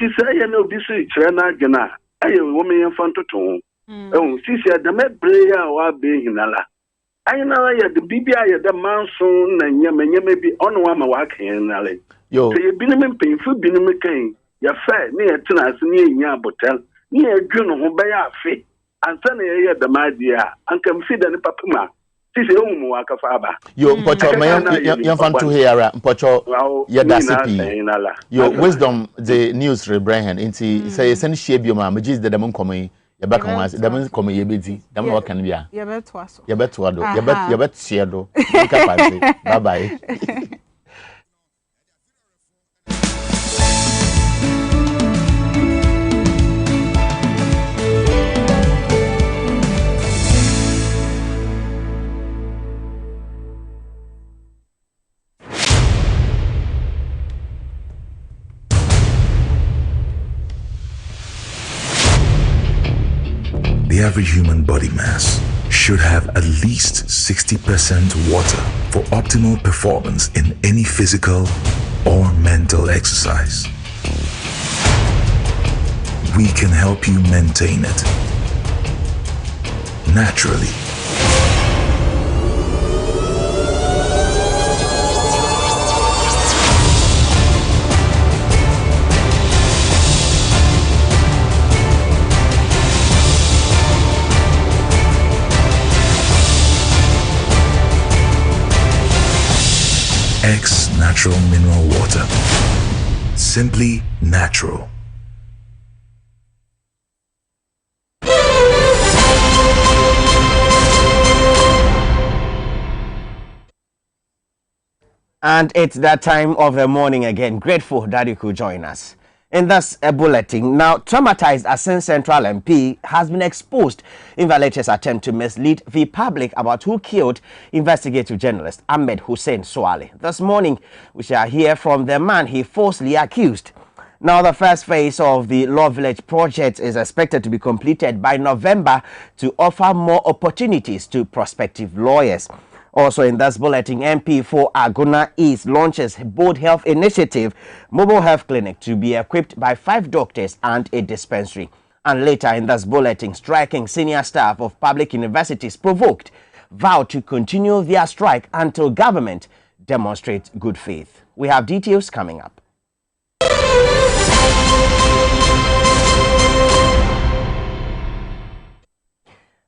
She say you know this is China gana. Aye woman in front of to. Oh, she said the med prayer wa be hinala. I know ya the BBI ya the manson na nyame bi ono wa ma wa kan nale. Yo. So you binim painful binim kan. Ya fa ne ya tena ase ne nya botel. Ne ya dwunu ho be ya afi. Ansa na ya the madia. Anka mfi da ne papama. She say umu wa ka fa ba. Yo mpocho yan fan to here mpocho ya da CP. Yo wisdom the news rebrand inti say send share bi ma magis the dem nkomo ya ba kan was dem nkomo ye bedi dem na wakan bia. Ya beto aso. Ya beto ado. Ya bet share do. Bye bye. The average human body mass should have at least 60% water for optimal performance in any physical or mental exercise. We can help you maintain it naturally. X Natural Mineral Water. Simply natural. And it's that time of the morning again. Grateful that you could join us. In this bulletin, now traumatized Asin Central MP has been exposed in the latest attempt to mislead the public about who killed investigative journalist Ahmed Hussein Swale. This morning, we shall hear from the man he falsely accused. Now, the first phase of the Law Village project is expected to be completed by November to offer more opportunities to prospective lawyers. Also in this bulletin, MP for Agona East launches Bold Health Initiative mobile health clinic to be equipped by 5 doctors and a dispensary. And later in this bulletin, striking senior staff of public universities provoked vow to continue their strike until government demonstrates good faith. We have details coming up.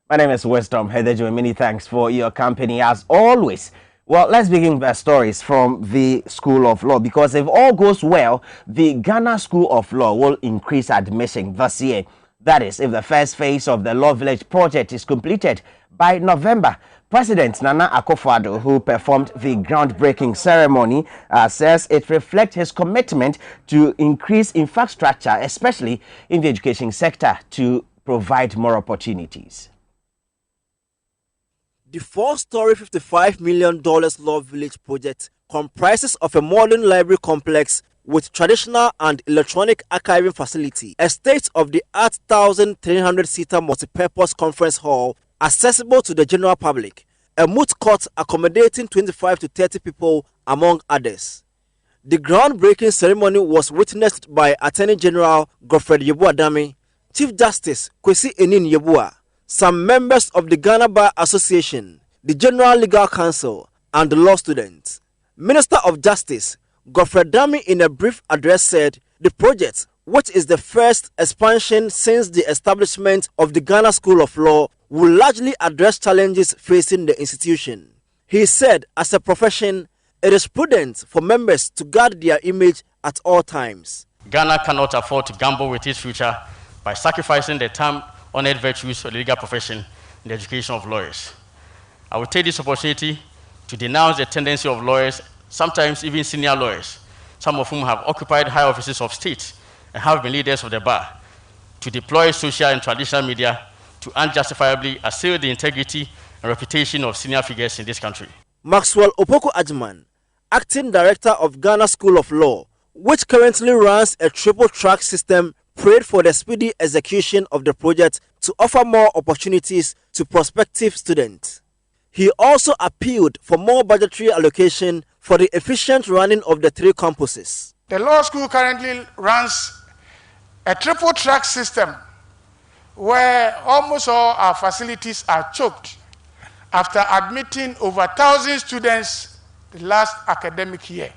My name is Wisdom Hedejo, and many thanks for your company as always. Well, let's begin the stories from the School of Law, because if all goes well, the Ghana School of Law will increase admission this year. That is, if the first phase of the Law Village project is completed by November. President Nana Akufo-Addo, who performed the groundbreaking ceremony, says it reflects his commitment to increase infrastructure, especially in the education sector, to provide more opportunities. The 4-story $55 million Law Village project comprises of a modern library complex with traditional and electronic archiving facility, a state-of-the-art 1,300-seater multipurpose conference hall accessible to the general public, a moot court accommodating 25 to 30 people, among others. The groundbreaking ceremony was witnessed by Attorney General Godfred Yeboah-Dame, Chief Justice Kwesi Enin Yeboah, some members of the Ghana Bar Association, the General Legal Council, and the law students. Minister of Justice Godfred Dame, in a brief address, said the project, which is the first expansion since the establishment of the Ghana School of Law, will largely address challenges facing the institution. He said, as a profession, it is prudent for members to guard their image at all times. Ghana cannot afford to gamble with its future by sacrificing the time-honored virtues of the legal profession in the education of lawyers. I will take this opportunity to denounce the tendency of lawyers, sometimes even senior lawyers, some of whom have occupied high offices of state and have been leaders of the bar, to deploy social and traditional media to unjustifiably assail the integrity and reputation of senior figures in this country. Maxwell Opoku Ajman, acting director of Ghana School of Law, which currently runs a triple-track system, prayed for the speedy execution of the project to offer more opportunities to prospective students. He also appealed for more budgetary allocation for the efficient running of the 3 campuses. The law school currently runs a triple track system where almost all our facilities are choked after admitting over 1,000 students the last academic year.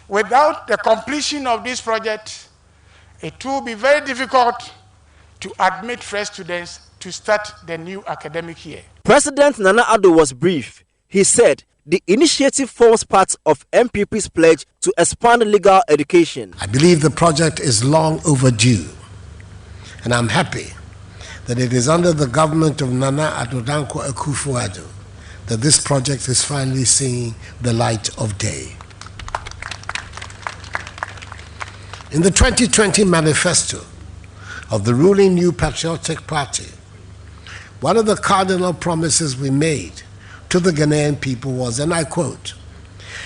Without the completion of this project, it will be very difficult to admit fresh students to start the new academic year. President Nana Addo was brief. He said the initiative forms part of MPP's pledge to expand legal education. I believe the project is long overdue, and I'm happy that it is under the government of Nana Addo Dankwa Akufo-Addo that this project is finally seeing the light of day. In the 2020 manifesto of the ruling New Patriotic Party, one of the cardinal promises we made to the Ghanaian people was, and I quote,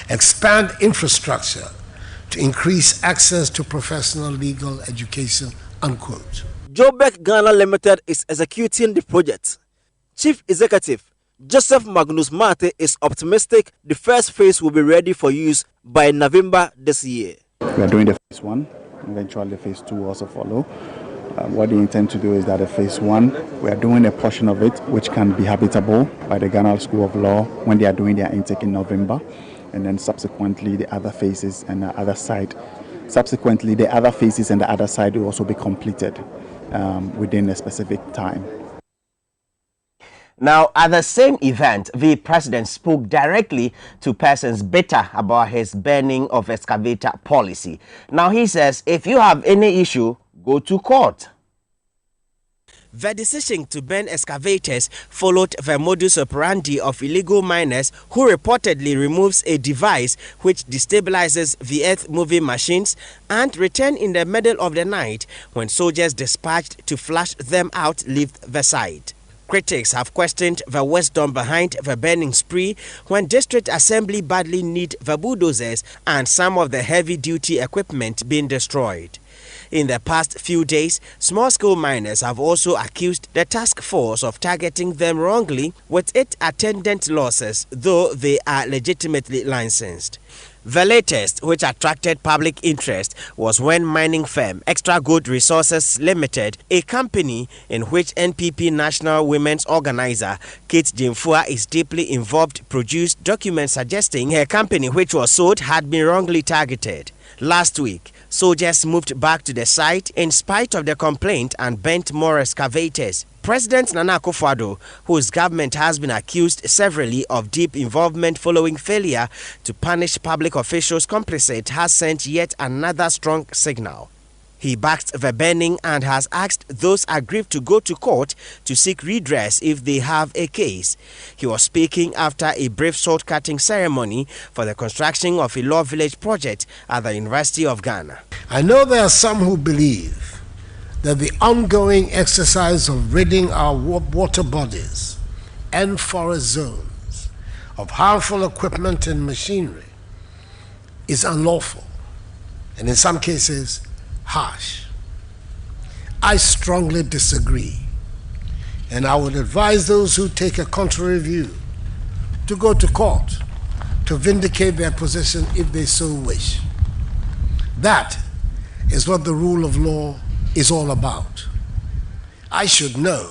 expand infrastructure to increase access to professional legal education, unquote. Joburg Ghana Limited is executing the project. Chief Executive Joseph Magnus Mate is optimistic the first phase will be ready for use by November this year. We are doing the phase 1, eventually phase 2 will also follow. What they intend to do is that the phase 1, we are doing a portion of it which can be habitable by the Ghana School of Law when they are doing their intake in November, and then subsequently the other phases and the other side. Subsequently, the other phases and the other side will also be completed within a specific time. Now, at the same event, the president spoke directly to persons bitter about his banning of excavator policy. Now, he says, if you have any issue, go to court. The decision to ban excavators followed the modus operandi of illegal miners who reportedly removes a device which destabilizes the earth-moving machines and return in the middle of the night when soldiers dispatched to flush them out leave the site. Critics have questioned the wisdom behind the burning spree when District Assembly badly need the bulldozers and some of the heavy-duty equipment being destroyed. In the past few days, small-scale miners have also accused the task force of targeting them wrongly with its attendant losses, though they are legitimately licensed. The latest, which attracted public interest, was when mining firm Extra Good Resources Limited, a company in which NPP National Women's Organizer Kate Jemfua is deeply involved, produced documents suggesting her company, which was sold, had been wrongly targeted. Last week, soldiers moved back to the site in spite of the complaint and bent more excavators. President Nana Akufo-Addo, whose government has been accused severally of deep involvement following failure to punish public officials complicit, has sent yet another strong signal. He backed the banning and has asked those aggrieved to go to court to seek redress if they have a case. He was speaking after a brief salt-cutting ceremony for the construction of a law village project at the University of Ghana. I know there are some who believe that the ongoing exercise of ridding our water bodies and forest zones of harmful equipment and machinery is unlawful and in some cases harsh. I strongly disagree, and I would advise those who take a contrary view to go to court to vindicate their position if they so wish. That is what the rule of law is all about. I should know.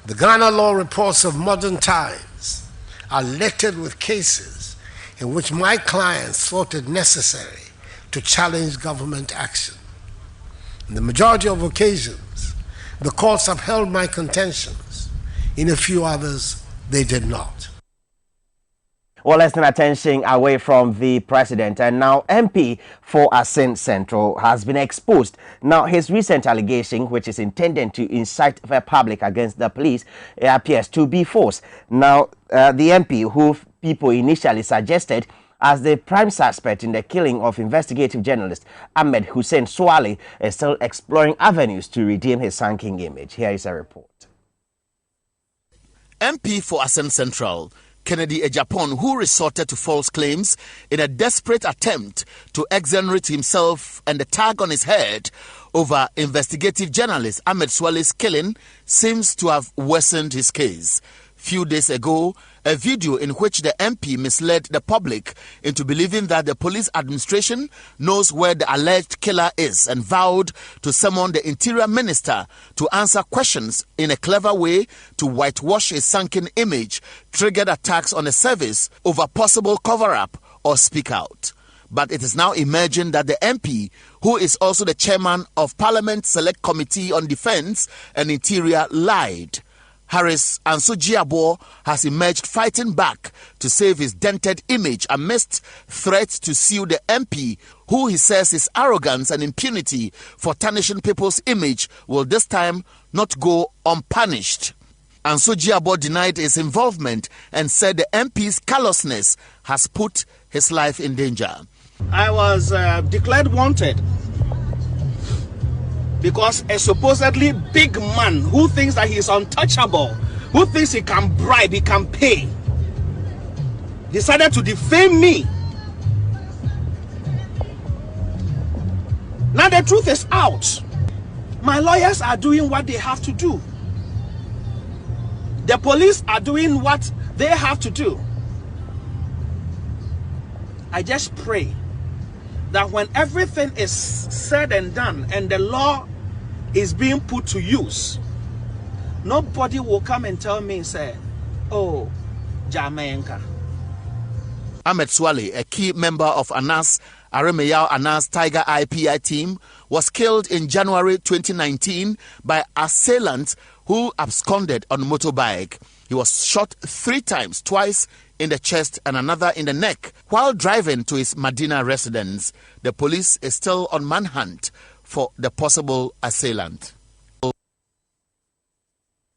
The Ghana law reports of modern times are littered with cases in which my clients thought it necessary to challenge government action. In the majority of occasions, the courts upheld my contentions. In a few others, they did not. Well, let's turn attention away from the president. And now MP for Asin Central has been exposed. Now, his recent allegation, which is intended to incite the public against the police, appears to be false. Now, the MP, who people initially suggested as the prime suspect in the killing of investigative journalist Ahmed Hussein Swale, is still exploring avenues to redeem his sunken image. Here is a report. MP for Asin Central Kennedy Ejapon, who resorted to false claims in a desperate attempt to exonerate himself and the tag on his head over investigative journalist Ahmed Swale's killing, seems to have worsened his case. Few days ago, a video in which the MP misled the public into believing that the police administration knows where the alleged killer is and vowed to summon the interior minister to answer questions in a clever way to whitewash a sunken image triggered attacks on the service over possible cover-up or speak out. But it is now emerging that the MP, who is also the chairman of Parliament's Select Committee on Defence and Interior, lied. Harris Anso-Jiabor has emerged fighting back to save his dented image amidst threats to sue the MP, who he says his arrogance and impunity for tarnishing people's image will this time not go unpunished. Anso-Jiabor denied his involvement and said the MP's callousness has put his life in danger. I was declared wanted because a supposedly big man who thinks that he is untouchable, who thinks he can bribe, he can pay, decided to defame me. Now the truth is out. My lawyers are doing what they have to do. The police are doing what they have to do. I just pray that when everything is said and done and the law is being put to use, nobody will come and tell me, say, oh, Jamaica. Ahmed Swale, a key member of Anas Aremeyaw Anas Tiger IPI team, was killed in January 2019 by assailants who absconded on a motorbike. He was shot 3 times, twice in the chest and another in the neck, while driving to his Medina residence. The police is still on manhunt for the possible assailant.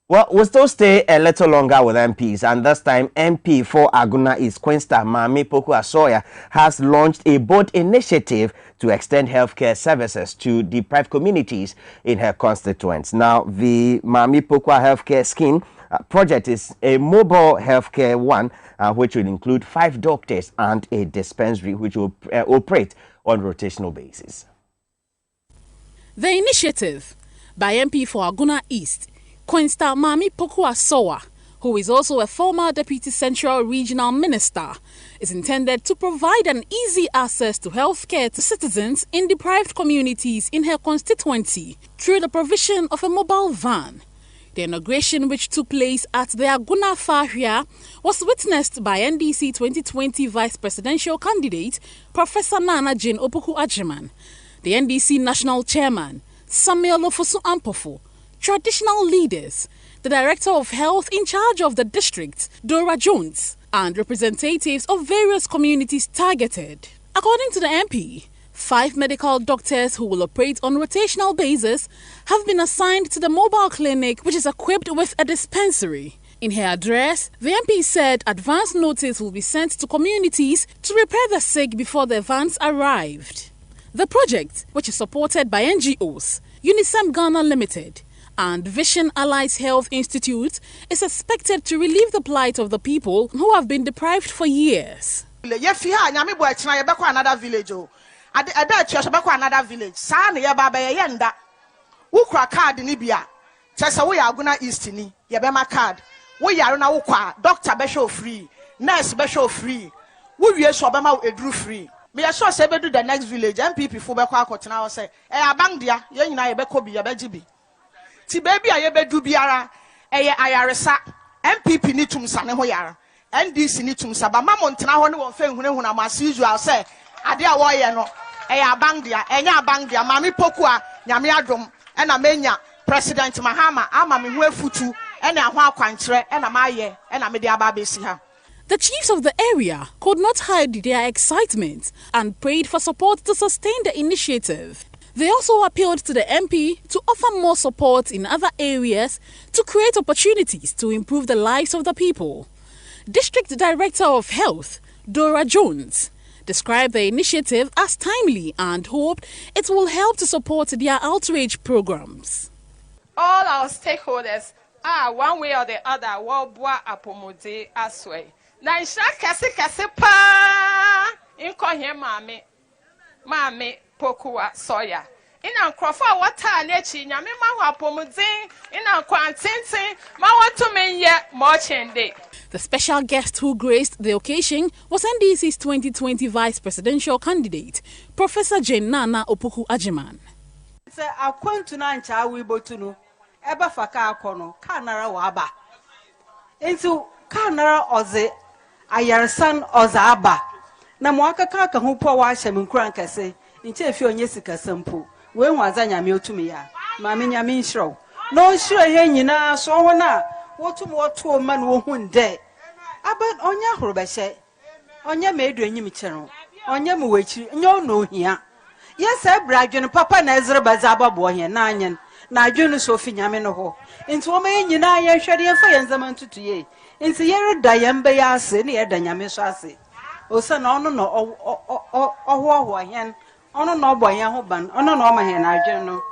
Well, we'll still stay a little longer with MPs, and this time MP for Aguna East, Queenstown Maame Poku Asoya, has launched a bold initiative to extend healthcare services to deprived communities in her constituents. Now, the Maame Poku Healthcare Scheme project is a mobile healthcare one, which will include 5 doctors and a dispensary, which will operate on a rotational basis. The initiative by MP for Aguna East, Queenstown Maame Poku Asoya, who is also a former Deputy Central Regional Minister, is intended to provide an easy access to healthcare to citizens in deprived communities in her constituency through the provision of a mobile van. The inauguration, which took place at the Aguna Fahria, was witnessed by NDC 2020 Vice Presidential candidate Professor Nana Jane Opoku Agyeman, the NDC National Chairman Samuel Ofosu Ampofo, traditional leaders, the Director of Health in charge of the district, Dora Jones, and representatives of various communities targeted. According to the MP, 5 medical doctors who will operate on rotational basis have been assigned to the mobile clinic, which is equipped with a dispensary. In her address, the MP said advance notice will be sent to communities to prepare the sick before the vans arrived. The project, which is supported by NGOs, UNICEF Ghana Limited, and Vision Allies Health Institute, is expected to relieve the plight of the people who have been deprived for years. Another village. Another village. Sani ya baba ya yenda. Ukwa card ni bia. Chesa we Aguna East ni. Yabema card. We yaruna ukwa. Doctor besho free. Nurse besho free. We yesu abema edru free. Me ya sure sebe do the next village. MPP fu bekwa akotena say. Abang dia. Ye nyina ye beko bi ye bejibi. Ti baby aye bedu biara. Eye ayaresa. MPP ni tumsa ne ho yara. NDC ni tumsa. Ba mamo ntena ho ne won fe hunu na as usual say. Ade a wo ye no. Eya bandia, enya bandia, Maame Poku a nyame adom, ena menya President Mahama ama me hu afutu, ena ho akwankyere, ena maye, ena me de aba besi ha. The chiefs of the area could not hide their excitement and prayed for support to sustain the initiative. They also appealed to the MP to offer more support in other areas to create opportunities to improve the lives of the people. District Director of Health, Dora Jones, described the initiative as timely and hoped it will help to support their outreach programs. All our stakeholders are one way or the other wabwa apomode aswe. Na isha kese pa inko here Maame Poku Asoya. ina nkrofo wata na echi nyame ma hwapomudin ina kwantintin ma watu menye mo chende. The special guest who graced the occasion was NDC's 2020 vice presidential candidate, Professor Jane Nana Opoku Ajiman. Se akwantu na ncha wibotunu eba faka akono kanara waba. Entu kanara oze ayarsan ozaba. Na mwaka kaka hupo wa sheminkura nkase nche efi onye sikasampo we nwaza nyame otumi ya mame nyame nshiro no nshiro he nyina so ho na wotum woto ma no hunde aba onye ahoro behye onye ma edu enyim kyero onye ma wachi nyo no hia yes ebradwene papa na ezre baza ababo he na anyen na adwene so fi nyame no ho nti wo ma nyina ye hwede ye fa ye nzama ntutuye nti ye reda ye mbe ya ase ne ye da nyame so ase osa na ono no oho hen ono no boye ho ban ono no ma hen adwene no.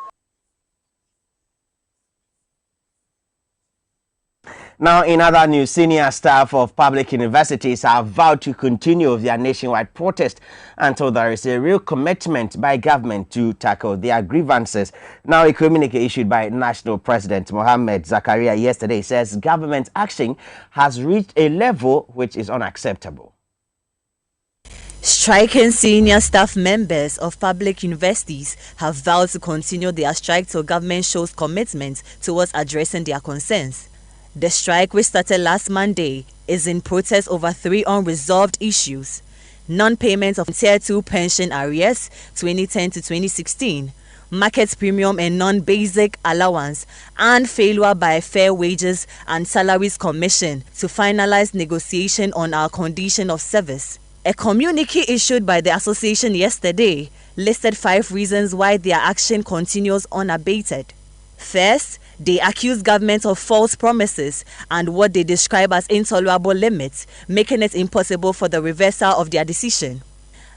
Now, in other news, senior staff of public universities have vowed to continue their nationwide protest until there is a real commitment by government to tackle their grievances. Now, a communique issued by National President Mohammed Zakaria yesterday says government action has reached a level which is unacceptable. Striking senior staff members of public universities have vowed to continue their strike till government shows commitment towards addressing their concerns. The strike, which started last Monday, is in protest over 3 unresolved issues: non-payment of Tier 2 pension arrears 2010 to 2016, market premium and non-basic allowance, and failure by Fair Wages and Salaries Commission to finalize negotiation on our condition of service. A communique issued by the association yesterday listed 5 reasons why their action continues unabated. First, they accuse government of false promises and what they describe as intolerable limits, making it impossible for the reversal of their decision.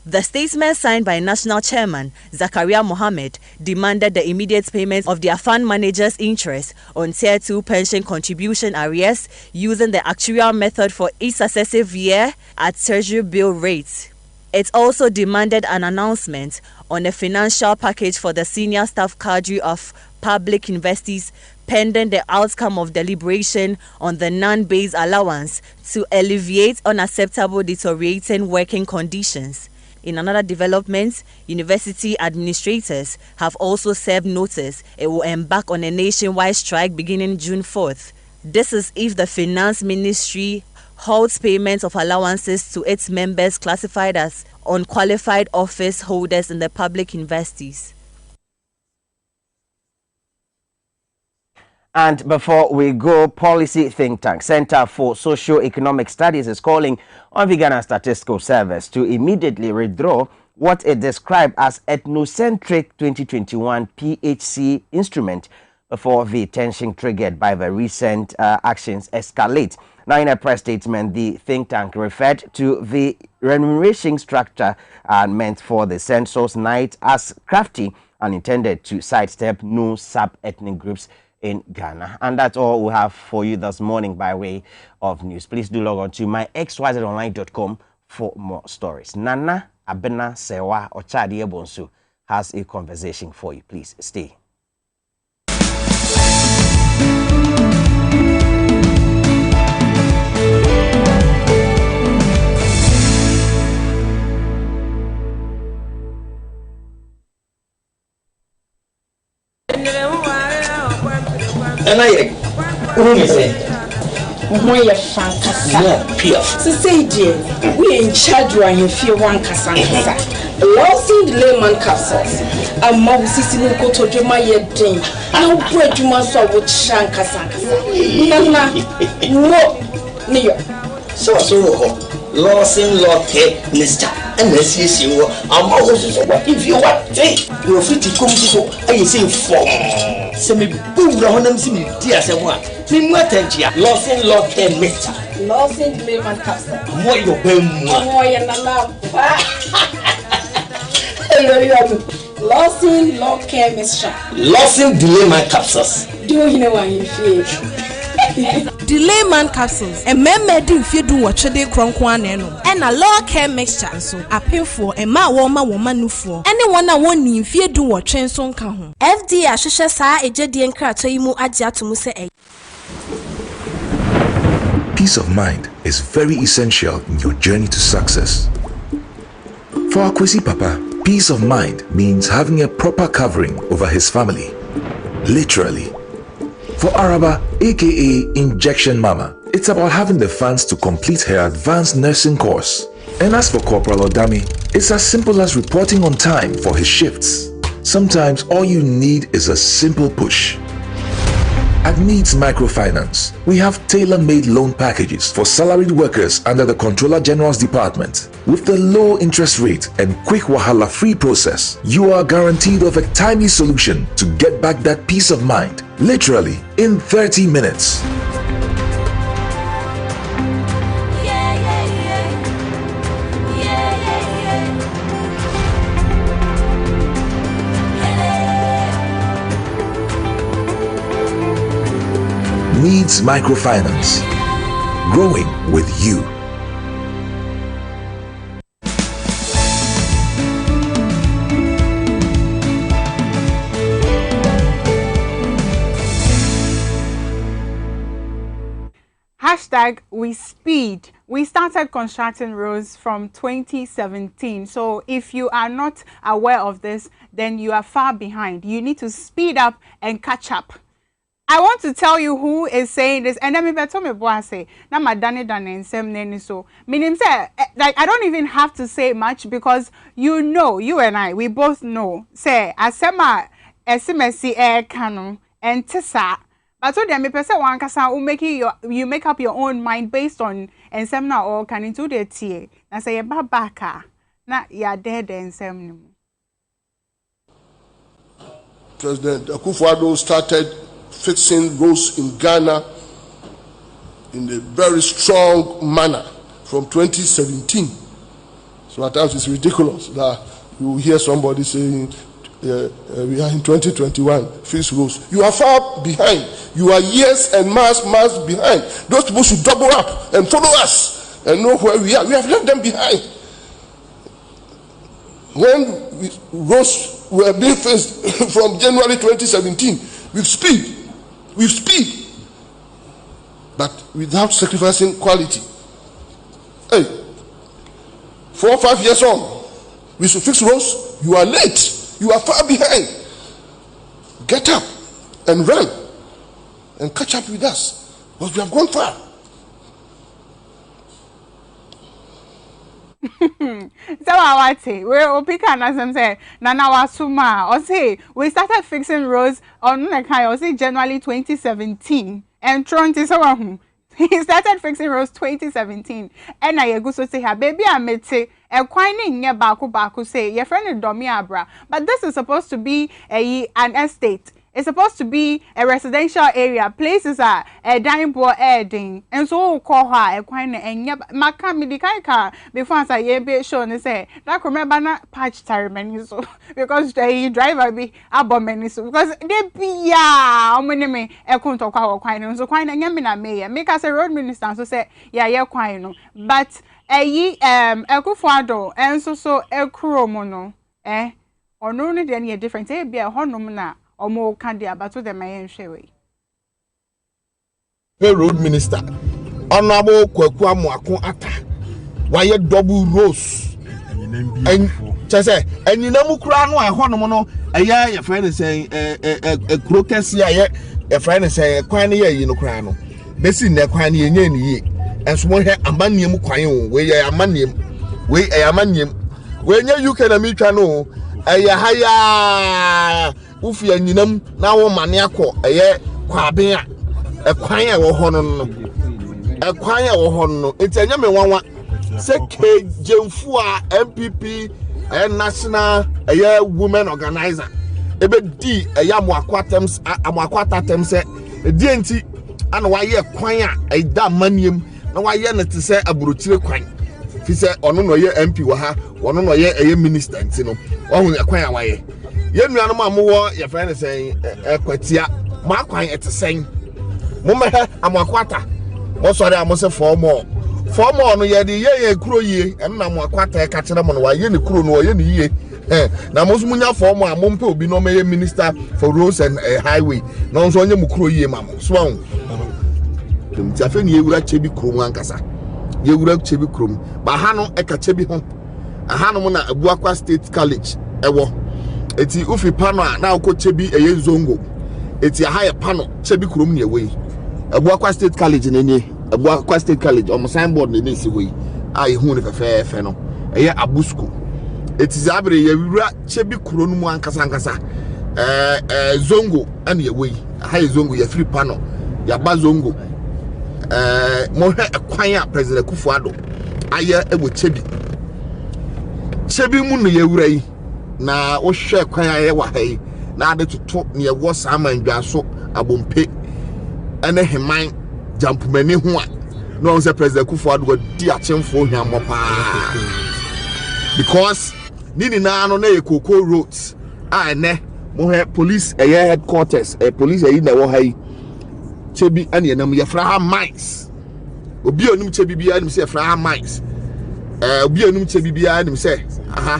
The statement signed by National Chairman Zakaria Mohammed demanded the immediate payment of their fund managers' interest on Tier 2 pension contribution arrears using the actuarial method for each successive year at Treasury bill rates. It also demanded an announcement on a financial package for the senior staff cadre of public universities pending the outcome of deliberation on the non-base allowance to alleviate unacceptable deteriorating working conditions. In another development, university administrators have also served notice it will embark on a nationwide strike beginning June 4th. This is if the Finance Ministry halts payment of allowances to its members classified as unqualified office holders in the public universities. And before we go, policy think tank Center for Socio-Economic Studies is calling on the Ghana Statistical Service to immediately withdraw what it described as ethnocentric 2021 PHC instrument before the tension triggered by the recent actions escalate. Now, in a press statement, the think tank referred to the remuneration structure meant for the census night as crafty and intended to sidestep no sub-ethnic groups in Ghana. And that's all we have for you this morning by way of news. Please do log on to myxyzonline.com for more stories. Nana Abena Sewa Ochadi Ebonsu has a conversation for you. Please stay. And I who is it? When you're fantastic, so say, dear, we in charge when you feel one casangasa. Losing the layman capsules. A mouse is in go to do my head thing. Now, bread you must have with shankasangasa. No, near. So, Losing Lotte, Mr. And let's see you. I'm always what if you want to. You're free to come to I say for. Semi boom rohonam simi dia semwa ni mwatentia losing Lotte Mr. Losing layman capsule mo yo bem mo ya na la Losing Lotte Mr. Losing layman capsules do you know what you feel Delay man capsules and memedi mfiedu watchede kronkon aneno and a lower care mixture so apem for a ma woman nufo anyone a woni mfiedu watchen so nka ho FDA ahwehwe saa ejedi enkrato yi mu agye atomu se. Peace of mind is very essential in your journey to success. For Akwesi Papa, peace of mind means having a proper covering over his family. Literally. For Araba, aka Injection Mama, it's about having the funds to complete her advanced nursing course. And as for Corporal Odami, it's as simple as reporting on time for his shifts. Sometimes all you need is a simple push. At Needs Microfinance, we have tailor-made loan packages for salaried workers under the Controller General's Department. With the low interest rate and quick wahala-free process, you are guaranteed of a timely solution to get back that peace of mind, literally in 30 minutes. Needs Microfinance. Growing with you. Hashtag we speed. We started constructing roads from 2017. So if you are not aware of this, then you are far behind. You need to speed up and catch up. I want to tell you who is saying this, and then me better me boy say, na madane dane nsem neni so. Meaning say, like I don't even have to say much because you know, you and I, we both know. Say, asema esimesi kanu and tisa. But so then me person one kasa you make up your own mind based on nsem na or can into the tie. Na say ye babaka na ya dead nsem ni. President Akufo-Addo started fixing roads in Ghana in a very strong manner from 2017. So at times it's ridiculous that you hear somebody saying we are in 2021, fix roads. You are far behind. You are years and months behind. Those people should double up and follow us and know where we are. We have left them behind. When roads were being fixed from January 2017, with speed, but without sacrificing quality. Hey, 4 or 5 years on, we should fix roads. You are late. You are far behind. Get up and run and catch up with us, because we have gone far. So I say we pick and say Nana Wasuma or say we started fixing roads on or say January 2017 and Tron to he started fixing roads 2017 and I go so say her baby I met say a quining near Baku say your friend Domi Abra, but this is supposed to be an estate. It's supposed to be a residential area. Places are a dime poor adding, and so call her a quine and Makami the Kaika before I say be shown and say that remember not patch tire so because the driver be abomeni so because they be how many me a conto quine so quine and yamina mayor make us a road minister so say yeah quine but Akufo-Addo and so a cromono or no need any difference be a honumna. Omo kandia but to the mayen shewe. Road Minister, Honorable Kwaku Amoako Atta, why double rose? And say, and you know, Kurano, I honomono, a year, your friend is saying, a crocus, a friend is saying, a quine year, you know, Crano. They see their quine ye, and small hair, a manium quine, where a manium, when you can meet Chano, a higher. Ufi anyinam na wo mane akọ eye kwabea ekwan a wo hono no entanya me wanwa se kejemfu a MPP national eye women organizer ebe di eye amoakwata tem se di enti ana wa ye kwan a eda maniem na wa ye ne te se aburochire kwan fi se ono no ye MP wa ha ono no ye eye minister enti no ohun ekwan a wa ye ye nuanu ma mo wo ye friend say ekwatia ma kwan etesen Mumehe Amakwata. Mosori amose 4 more. 4 more no ye kuro ye na Amakwata e ka kire mo no wa ye ne kuro no ye ne ye. Na mosumunya 4 more amompe obi no meye minister for roads and highway. Na nso onye mu kuro ye mamo. So won. Ti afa ni ewura chebi kuro mu ankasa. Yewura chebi kuro mu. Ba ha no e ka chebi ho. Aha no na Abuakwa State College ewo. Eti ufi pano na uko chebi eye zongo. Eti aha ye pano chebi kuro mu ne we. Abuakwa State College nene Abuakwa State College on signboard nene si we ai hu ne fefe no eye Abusco eti zabre ye wura chebi kuro no mu ankasa zongo ane ye we ha ye zongo ye free panel ya ba zongo mo hwe ekwan a President Kufuado aye ewo chebi mu no ye wura yi na wo hwe ekwan aye wa hai na ade toto ne ye wo samandwa so abompe ene heman jampumani ho a no say President Kufuado di achemfo hwammo pa because nini na no na Ekoko roads ene mo he police headquarters police na wo hai chebi ane enam ye fra ha mines obi onum chebi bia nim say fra ha mines obi onum chebi bia nim say aha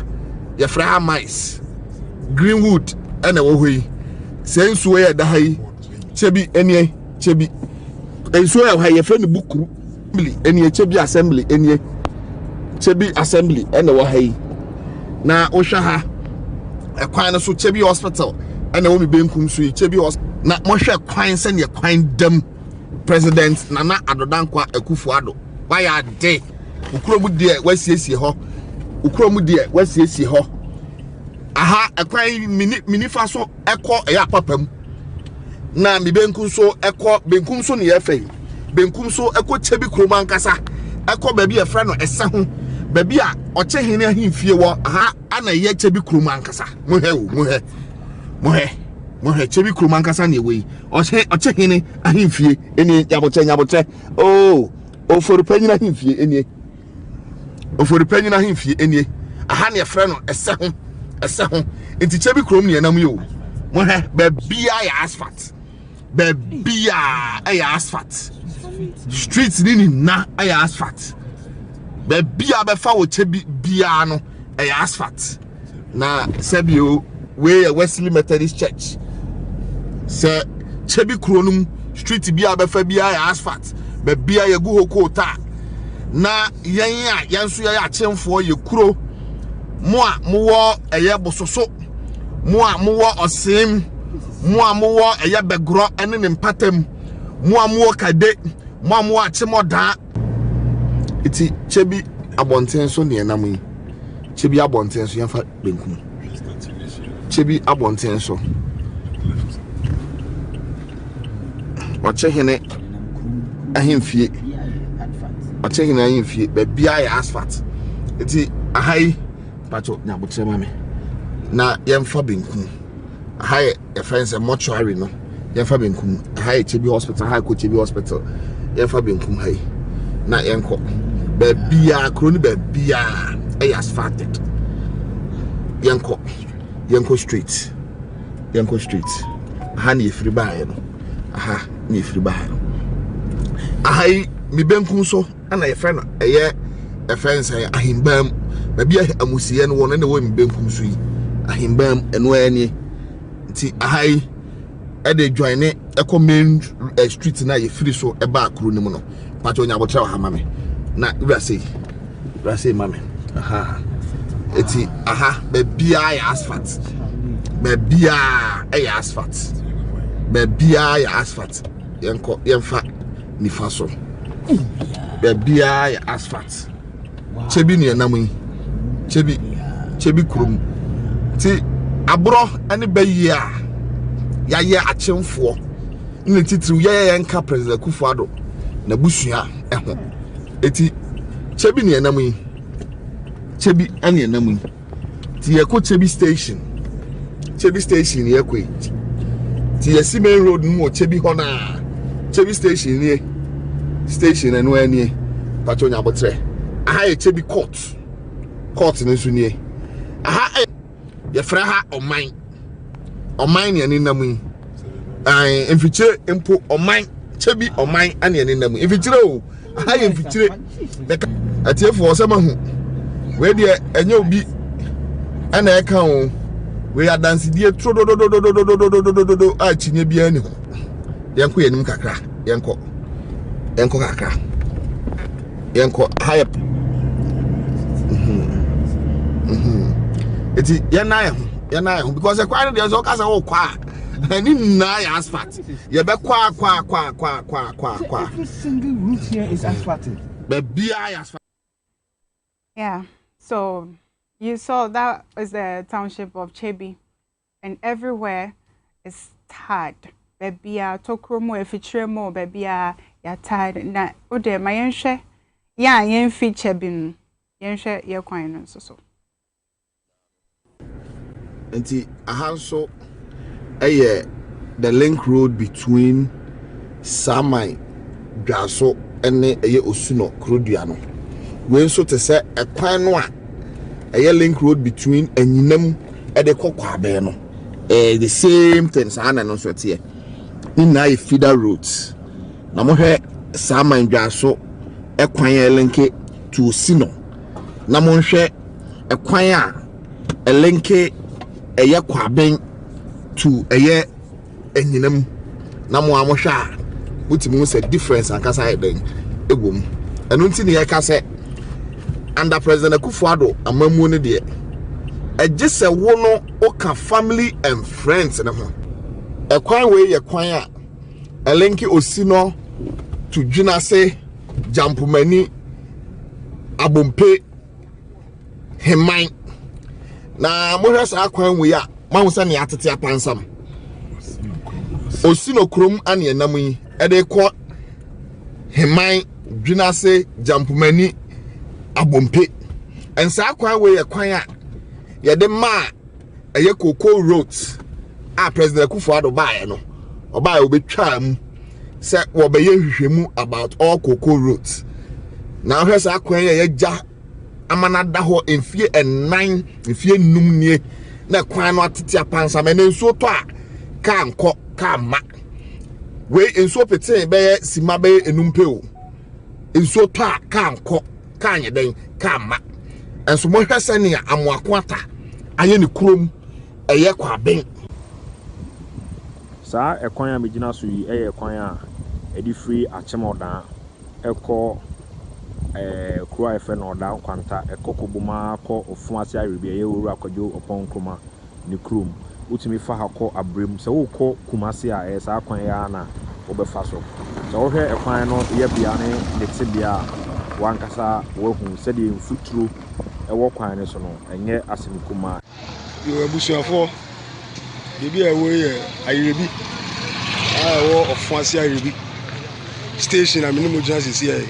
ye fra ha mines Greenwood ene wo hoi senso ye da hai chebi ene chebi enso ya ha friend bukuru eni chebi assembly eni chebi assembly ene wo hai na ohwa ha ekwan so chebi hospital ene wo mi benkum so chebi na mo hwe kwan se ne kwan dam President Nana Adodankwa Akufo-Addo waya de ukromu de wasiesie ho ukromu de wasiesie ho aha ekwan mini fa so ekọ eya papam na mi benkum so ekọ benkum so ne yefe benkum so ekọ chebi kroma nkasa ekọ ba bi e fra no ese ho ba bi a oche hene ahimfie wo aha ana ye chebi kroma nkasa mohe chebi kroma nkasa ne we oche hene ahimfie eni yaboche oforu panyina ahimfie eni aha ne fra no ese ho enti chebi krom ne nam yo mohe ba bia ya asphalt bebia aya asphalt streets ni na aya asphalt bebia be fa wo chebi bia no aya asphalt na sebio we Wesley Methodist Church se chebi kronum street bia be fa bia aya asphalt bebia ye gu hokota na yansu ya achemfo ye kuro mo a mo wo eye bososo mo a mo wo osim mo amowo eye begro ene ne mpatam mo amowo kade mo amowo achemoda iti chebi abonten so ne nam yi chebi abonten so yemfa benkum chebi abonten so wache hene ahimfie be bia ya asphalt iti ahai pacho nyabotre mame na yemfa benkum high friends a mortuary no yemfa benkum high chebi hospital high ko chebi hospital yemfa benkum high na yenko be bia kroni be bia e asphalted yenko street aha ni efiri baaye no aha ni efiri baaye no aha mi benkum so ana ye friend eye e friends ahimbam be bia amusiye no won na wo mi benkum so yi ahimbam eno ani ti ahai e de join e main street na ye free so e ba akuru nim no pacho nya botra ha mame na brase mame aha eti aha be bia ya asphalt be bia e ya asphalt be bia ya asphalt yenfa ni faso be bia ya asphalt chebi ni namu chebi kurum ti abro ani bayia ya achemfo ni titiri ya nka President Kufuado na busua eho eti chebi ni enam yi chebi ani enam yi ti ye ko chebi station ye ko ti ye main road mu chebi hona chebi station enu ani pacho nya botre aha ye chebi court ni su ni aha ye fra ha oman ni ani nam yi ai emfiche empo oman chebi oman ane ene nam ifitire o ha ye ifitire atiefo osema hu we de enye obi ana eka o we adansidie trododododododododododo a chinye bia ni ho yenko yenim kakra yenko kakra yenko hype eti yana ho because e kwa dey so kasa wo kwa any na asphalt ye be kwa every single route here is asphalted be asphalt. Yeah, so you saw that was the township of Chebi, and everywhere is tarred. Baby, tokromo efitremo baby ya tarred. Na ode ma yenhwe ya yenfi Chebi yenhwe ye kwan no so. Enti ahanso the link road between Samai Gaso and Osuno Krudiano. We so to say a kwanwa a link road between Enyinem and the Kokwabeno. The same things and no sweat here. In a feeder roads. Namohe Samai Gaso a kwanya link to Osino. Namonhe a kwanya a link a yakwaben to a year Enyinem. Namo amosha wutimu say difference akasa eden egwom enu nti ne yakase under President Akufo-Addo amamu ne de ejese wo no oka family and friends ne ho ekwan we ye kwan a elenki Osino to Junase Jampumani Abompe Heman na mohwe sa kwan we a mahunsa ne atete apansam Osino krom ane enam yi ede ko Heman Junase Jampumani Abompe ensa kwan we ye kwan a ye de ma eye Cocoa Roads a President Akufo-Addo bae no obae obetwa mu se wo be ye hwehwemu about all Cocoa Roads na hwe sa kwan ye ja amana da ho enfie enan enfie num nie na kwan no atete apansa me nso to a kanko kama we enso pete be sima be enumpe o enso to a kanko kanye den kama enso mo hwese ne amoako ata aye ne kurom eye kwaben sa ekwan a megina so yi eye ekwan a edi free achemodan eko kura efe na odan kwanta ekokobuma ko ofuase arebi eye oru akwajo opon kroma ne krom utimi fa hako abrem se wo ko kumase a sa kwan ya na obefa so so wo hwe ekwan no ye bia ne de bia wankasa wo hu se de mfuturo ewo kwan ne so no enye asemkuma yo abusuafo bibi ewo ye ayerebi wo ofuase ayerebi station amini mo jina sisi ye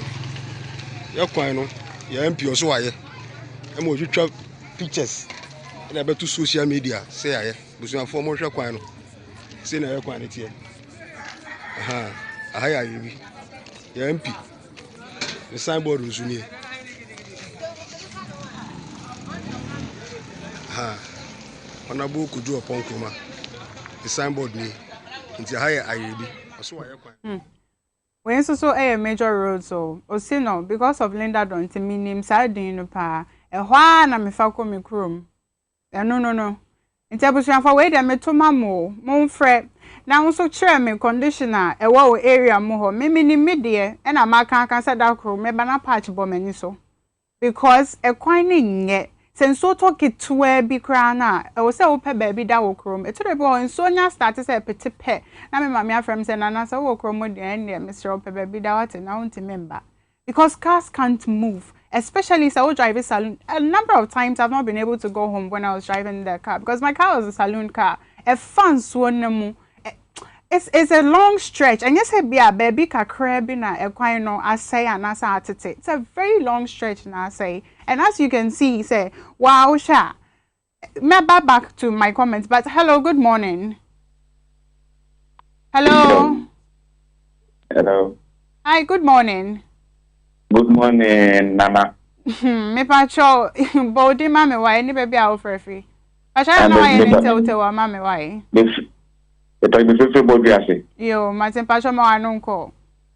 kwan no ye MP oso waye e mo twitwa pictures na betu social media say aye busuafo mo hwe kwan no say na ye kwan ne tie aha ya yebi ye MP the signboard rusuni Honorable Kujo Opon Kroma the signboard ni nti aha ya ayebi oso waye kwan we so a major road so Osino because of Linda don't minim sadin no pa ehwa na me fa ko me krom no nti abusuafo we dem metoma mo frɛ na nso kyerɛ me conditioner ewo area mo ho me ni de e na maka kan say da krom me bana patch bo mani so because ekwan ni nye senso to kitwe bi kra na e wo say wo pɛ ba bi da wo krom etore bi won so nya start say petipe na me mama afrem say na say wo krom de en de Mr. wo pɛ ba bi da what na won't member because cars can't move, especially if I was driving saloon. A number of times I've not been able to go home when I was driving the car because my car was a saloon car. It's a long stretch, and yes, be a baby kakrebi na equino I say and I say it's a very long stretch and I say, and as you can see, say wow, sha. Maybe back to my comments, but hello, good morning. Hello. Hello. Hi, good morning. Good morning, Nana. Me pacho body mama why ni baby a offer free. Pacho no why ni tell mama why. This it be free body ase. Yo, Martin pacho mo anunko.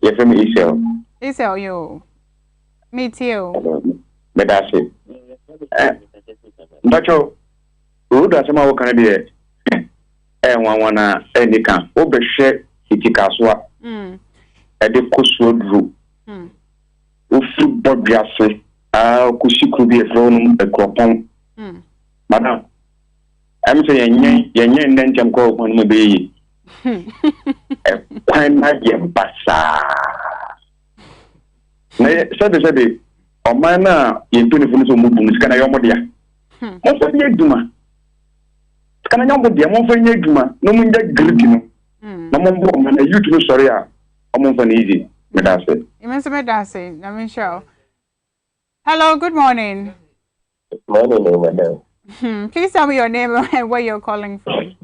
Yes, I'm Israel. Israel, you. Me too. But that's it. But you, who does my work on the one any can overshare Itikaswa. At the Coastwood Group. Ufu Bobiase, Kushi could be a throne a cropon. Madam, I'm saying, Yan Jam go on the bay. A pine magic bassa. Saturday, or mana in 24 movements can I omodia. Most of the Duma. Can I know what the amount of Duma? No one that greeting. No more than a YouTube story. I'm on easy. Medase. You must Medase. I mean, show. Hello, good morning. Good morning, madam. Please tell me your name and where you're calling from.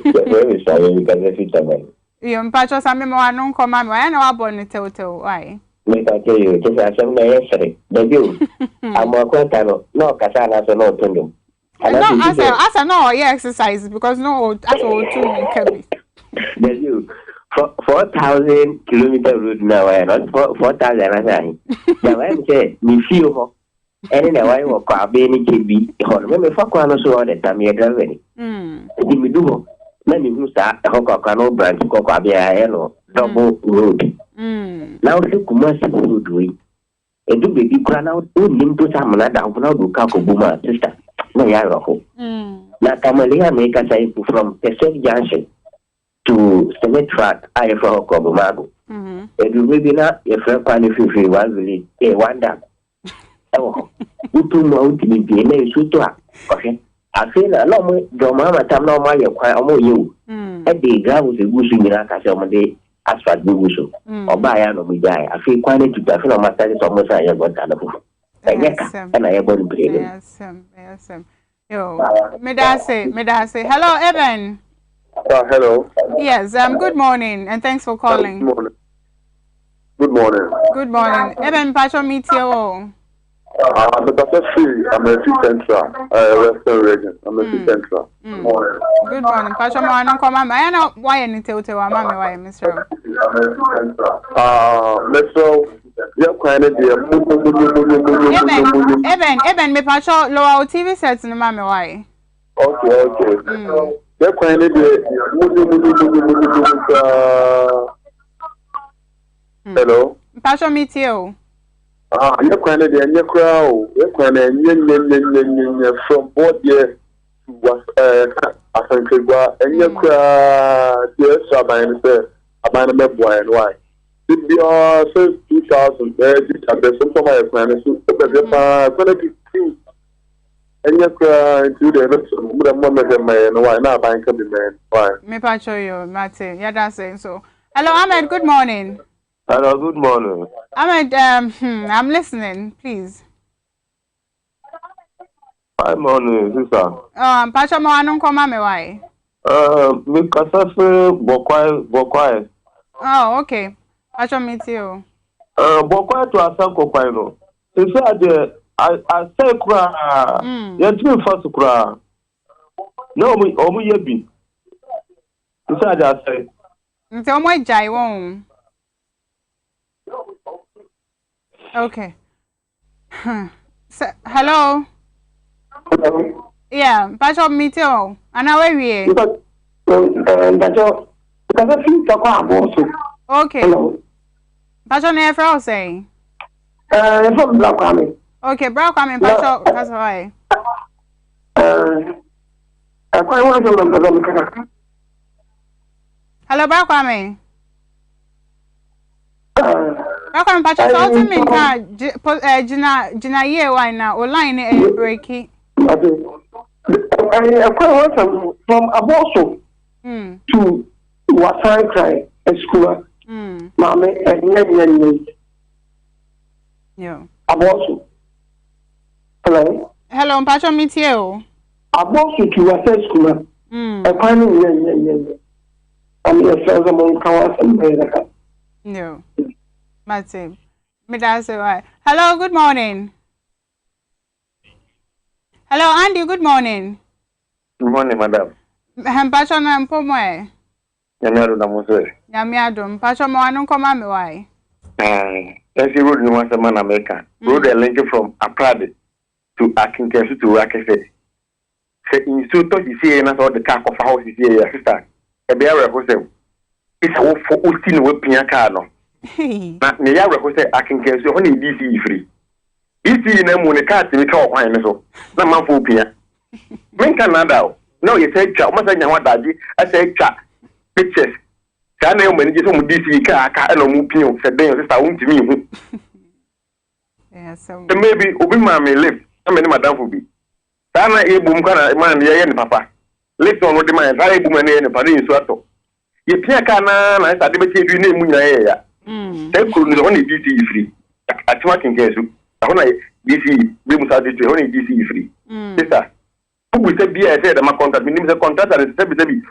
Very sorry because I fit away. You patch us. I'm a non command. I know about it. Why? Make I tell you, just as I'm yesterday. The you. I'm a quantano. No, Casana, so no tundum. No, as I know, yeah, exercise because no, that's all too can be. The you. 4,000 kilometer route now, not 4,000. Now I'm saying, me feel and then I walk up any KB. Remember, for one or so on the time you're driving. Did we do? Many who start a Hokano branch, Kokabia, double road. Now look, must do doing. A do baby crown out, into some another Kako Buma sister. No, Yaroko. Now, Kamalia make a say from Pacific Junction to Senate track, I for Kobumago. It will be not a fair quality one village, a wonder. Oh, you two know to be a suitor. Okay, I feel a lot more. Your mamma, time no more, you're quite almost you. At the ground was a goose in Iraq as far as Buguso or Bayan or Midai. I feel quite to the film of my studies almost I have got another. And I have got to yes, yo, Medase. Hello, Evan. Hello. Yes, good morning and thanks for calling. Good morning. Good morning. Evan Pacho Meteor. I'm a Central, Western region. I'm a Central. Good morning. Pacho Moano Koma. I know why any Tete or Mamma, why, Mr. Metro, you're kind of dear. Evan, me Pacho, lower TV sets in Mamma, why? Okay. You're kind of dear. Hello? Pacho Meteor. You're kind of the crowd. You're kind of from both years was I think and your crowd, yes, I'm a boy and why. Did be all 2000 there's some my plan to and your crowd to the moment and why not bank of the man. Why? Me pacho you, Mate. Yeah, that's saying so. Hello, Ahmed. Good morning. Hello, good morning. Ahmed, I'm listening, please. Hi, morning, sister. Pacho mo anong koma me why? Me kasafe bokwai. Oh, okay. Pacho meet you. Bokwai to asanko kwai no. Sister, I say kura. You first kura. No, omu yebi. Sister, I say. Nti omo jai won. Okay. Hello. Yeah, Pacho Meteor. Ana where we? Pacho, because I feel so quite okay. Pacho ne fra say. From Black Army. Okay, Black Army Pacho, that's why. I quite want to remember. Hello, Black Army. Welcome, Pacho. So to me, Gina ye why now? Online breaky. I quite want from Aboso to Wasan Cry School. Mammy and Yo. Aboso. Hello. Hello, Pacho meet you. Aboso to Wasan School. I can't I'm your friends among Kawas and no. Mate. Why. Hello, good morning. Hello, Andy, good morning. Good morning, madam. Pacho na mpomoe. Nyamiado na Mose. Nyamiado, Pacho Moano Koma me why? That's the road in one man America. Road a link from Aprade to Akinkesu to Rakese. Say in so to see and all the car of house is here, sister. A bear represent. It's all for Ustin with Piacano. Now, Nia represent Akinkesu only DC free. DC in them when the car to me call wine so. No man for Pia. Men Canada. No, you say, Massa what daddy. I say, pictures. Sana yo manager so mu DC ka no mu pin se den sister won timi hu. Yeah, so maybe obi ma me live. Na me madam for bi. Sana e bum kana man ye ne papa. Lift on the man, very bum ne papa ni so ato. Ye pia ka na sa de be chedu na emu nyina ye ya. Say kuru no ne DC free. Atima kinkesu. Ahona DC be mu sa de ho ne DC free. Sister. We say be I said my contract. We need the contract and say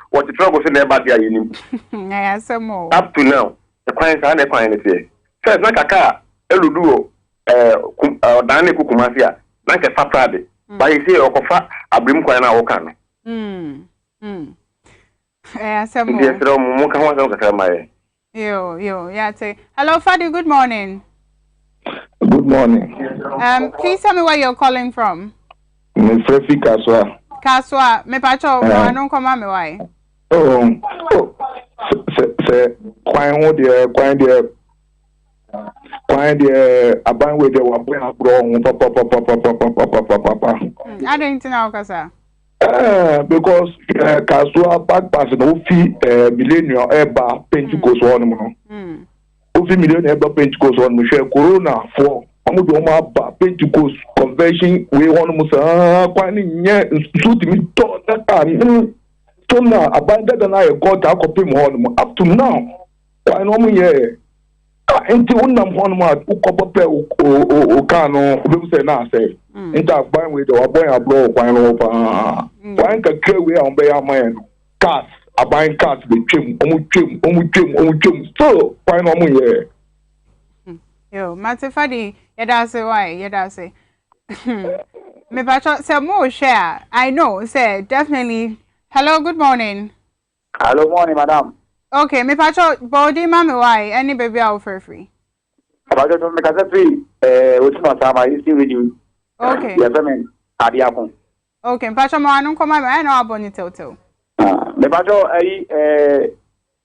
what the trouble say never be ayenim. Yeah, some more. Up to now, the clients are not clients say. First, na kaka eluduo dane kukumafia na ke faprade. But you say okofa abrim kwa na woka no. Yeah, some more. Yes, so mo kan wa so kaka mai. Yo, yeah, say. Hello, Fadi, good morning. Good morning. Please tell me where you're calling from. Me Frefi Kaswa. Kaswa, me pacho anu koma me why? Se kwai de aban we de wa bra bro papa. I don't know kasa. Because Kaswa back pass no fi millennium eba Pentecost one no. O fi millennium eba Pentecost one mo share corona for amudo ma ba Pentecost convention we want musa kwani nye suit me to that time to na abandon na e got akopim hon up to now kwani no mu ye enti unam hon ma ukopope o kan no be say na say enti agban we do aboy abro kwani no pa kwani ka kre we on be ya man cars aban cars be twem omu so kwani no mu ye yo Matifadi yedase why yedase me pacho say more share I know say definitely. Hello, good morning. Hello, morning madam. Okay, me pacho body mama why any baby out for free. Pacho to me kasa free wetin no sama you still with you. Okay. Yes amen. Adiakon. Okay, pacho mo anu koma me I know aboni tell. Me pacho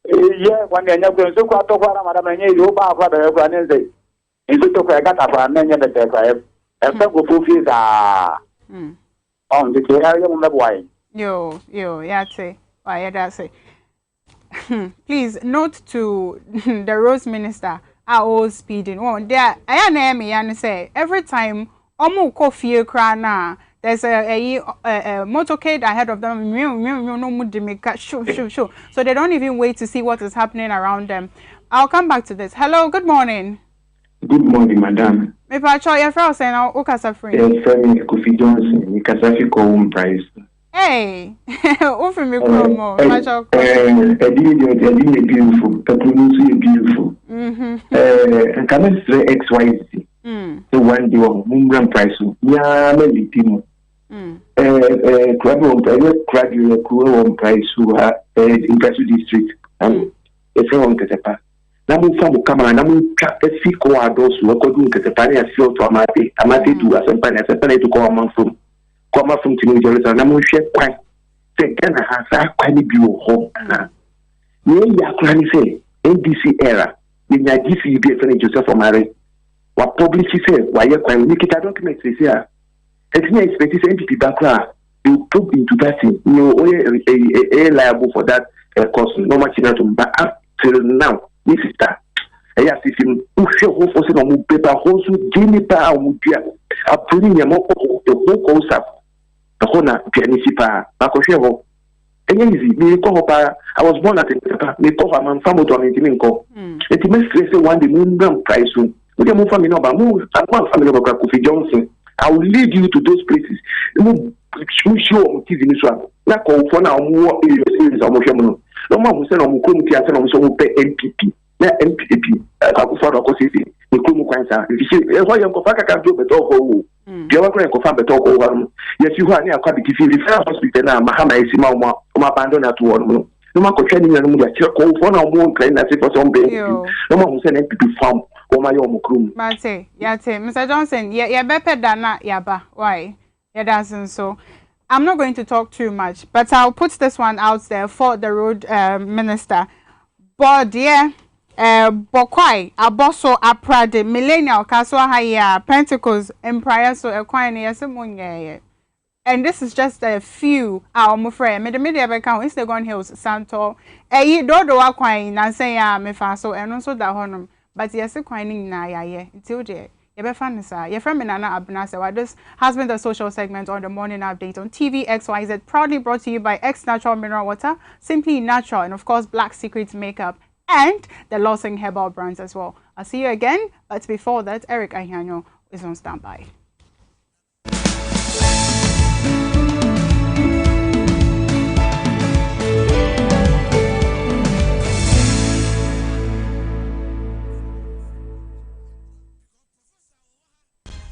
yeah when nya gbe so kwa to kwa madam nya yo ba kwa be kwa nze. Nso to kwa gata kwa na nya be kwa efe go fufi za on the area mo meboy. Yo, yeah, say. Why, yeah, that's it. Please note to the Rose Minister are all speeding. Oh, there, I am me and say every time omu coffee crana, there's a motorcade ahead of them. Shoot. So they don't even wait to see what is happening around them. I'll come back to this. Hello, good morning. Good morning, madam. Me pacho, your friend saying, "Oh, Okasa free." Yes, friend, Kofi Johnson. Me Kasafi ko home price. Hey, offer me promo. Beautiful. Petrol beautiful. And come and say XYZ. So one day on price. Yeah, maybe Timo. Graduate on price who are in Kasu district. And if you want to Ketepa. Namu famu kama namu fiko adosu wakodu Ketepa ya sio to amate tu asempane tu kwa manfum. Come from Jerusalem, I'm share quite second has a quite beautiful home. Yeah, can say NDC era. In your DC, be a friend Joseph for Mary. What publish say, why you can make it a document this year. It's not expected NDP background. You put into that thing. You liable for that cost. No much in but up till now, this is that. Yes, if you show who for some paper, who give me power, a premium of the whole concept. Hona pianisipa makosheho enyezi ni ko hopa I was born at me ko ha man famu to me nko eti me stress one day mun price we dey move family no ba mu family no ba Kofi Johnson. I will lead you to those places mu show TV ni so na ko for na mu areas o mo hwem no no ma se no mu krom ti ase no so mu pe MPP na MPP akufo do ko sisi ni krom kwansa e ho yem ko fa kaka do beto ho Dia wa kwen ko fa beto ko wa no yesi ho ani akwa bi tifi referral hospital na mahama esima o ma abandon at wo no no ma ko hwe ni no mu ya kire ko fo na mo nkran na se for some be no ma mo se na pipi farm o ma yo mo krum Mate Mr. Johnson ya bepe da na ya ba why ya dancing so I'm not going to talk too much but I'll put this one out there for the road minister but yeah Bokwai aboso aprade millennial kaswa haya Pentecost empire so ekwine yesemunye and this is just a few our friend me the media account Instagram Hills Santo dodo akwine na say ya me fa so eno so da honum but yes kwine na ya until there you be fan sir your friend Nana Abnasa what this has been the social segment on the morning update on TV XYZ proudly brought to you by X Natural Mineral Water, Simply Natural, and of course Black Secrets Makeup and the Lawson Herbal brands as well. I'll see you again, but before that, Eric Ahiano is on standby.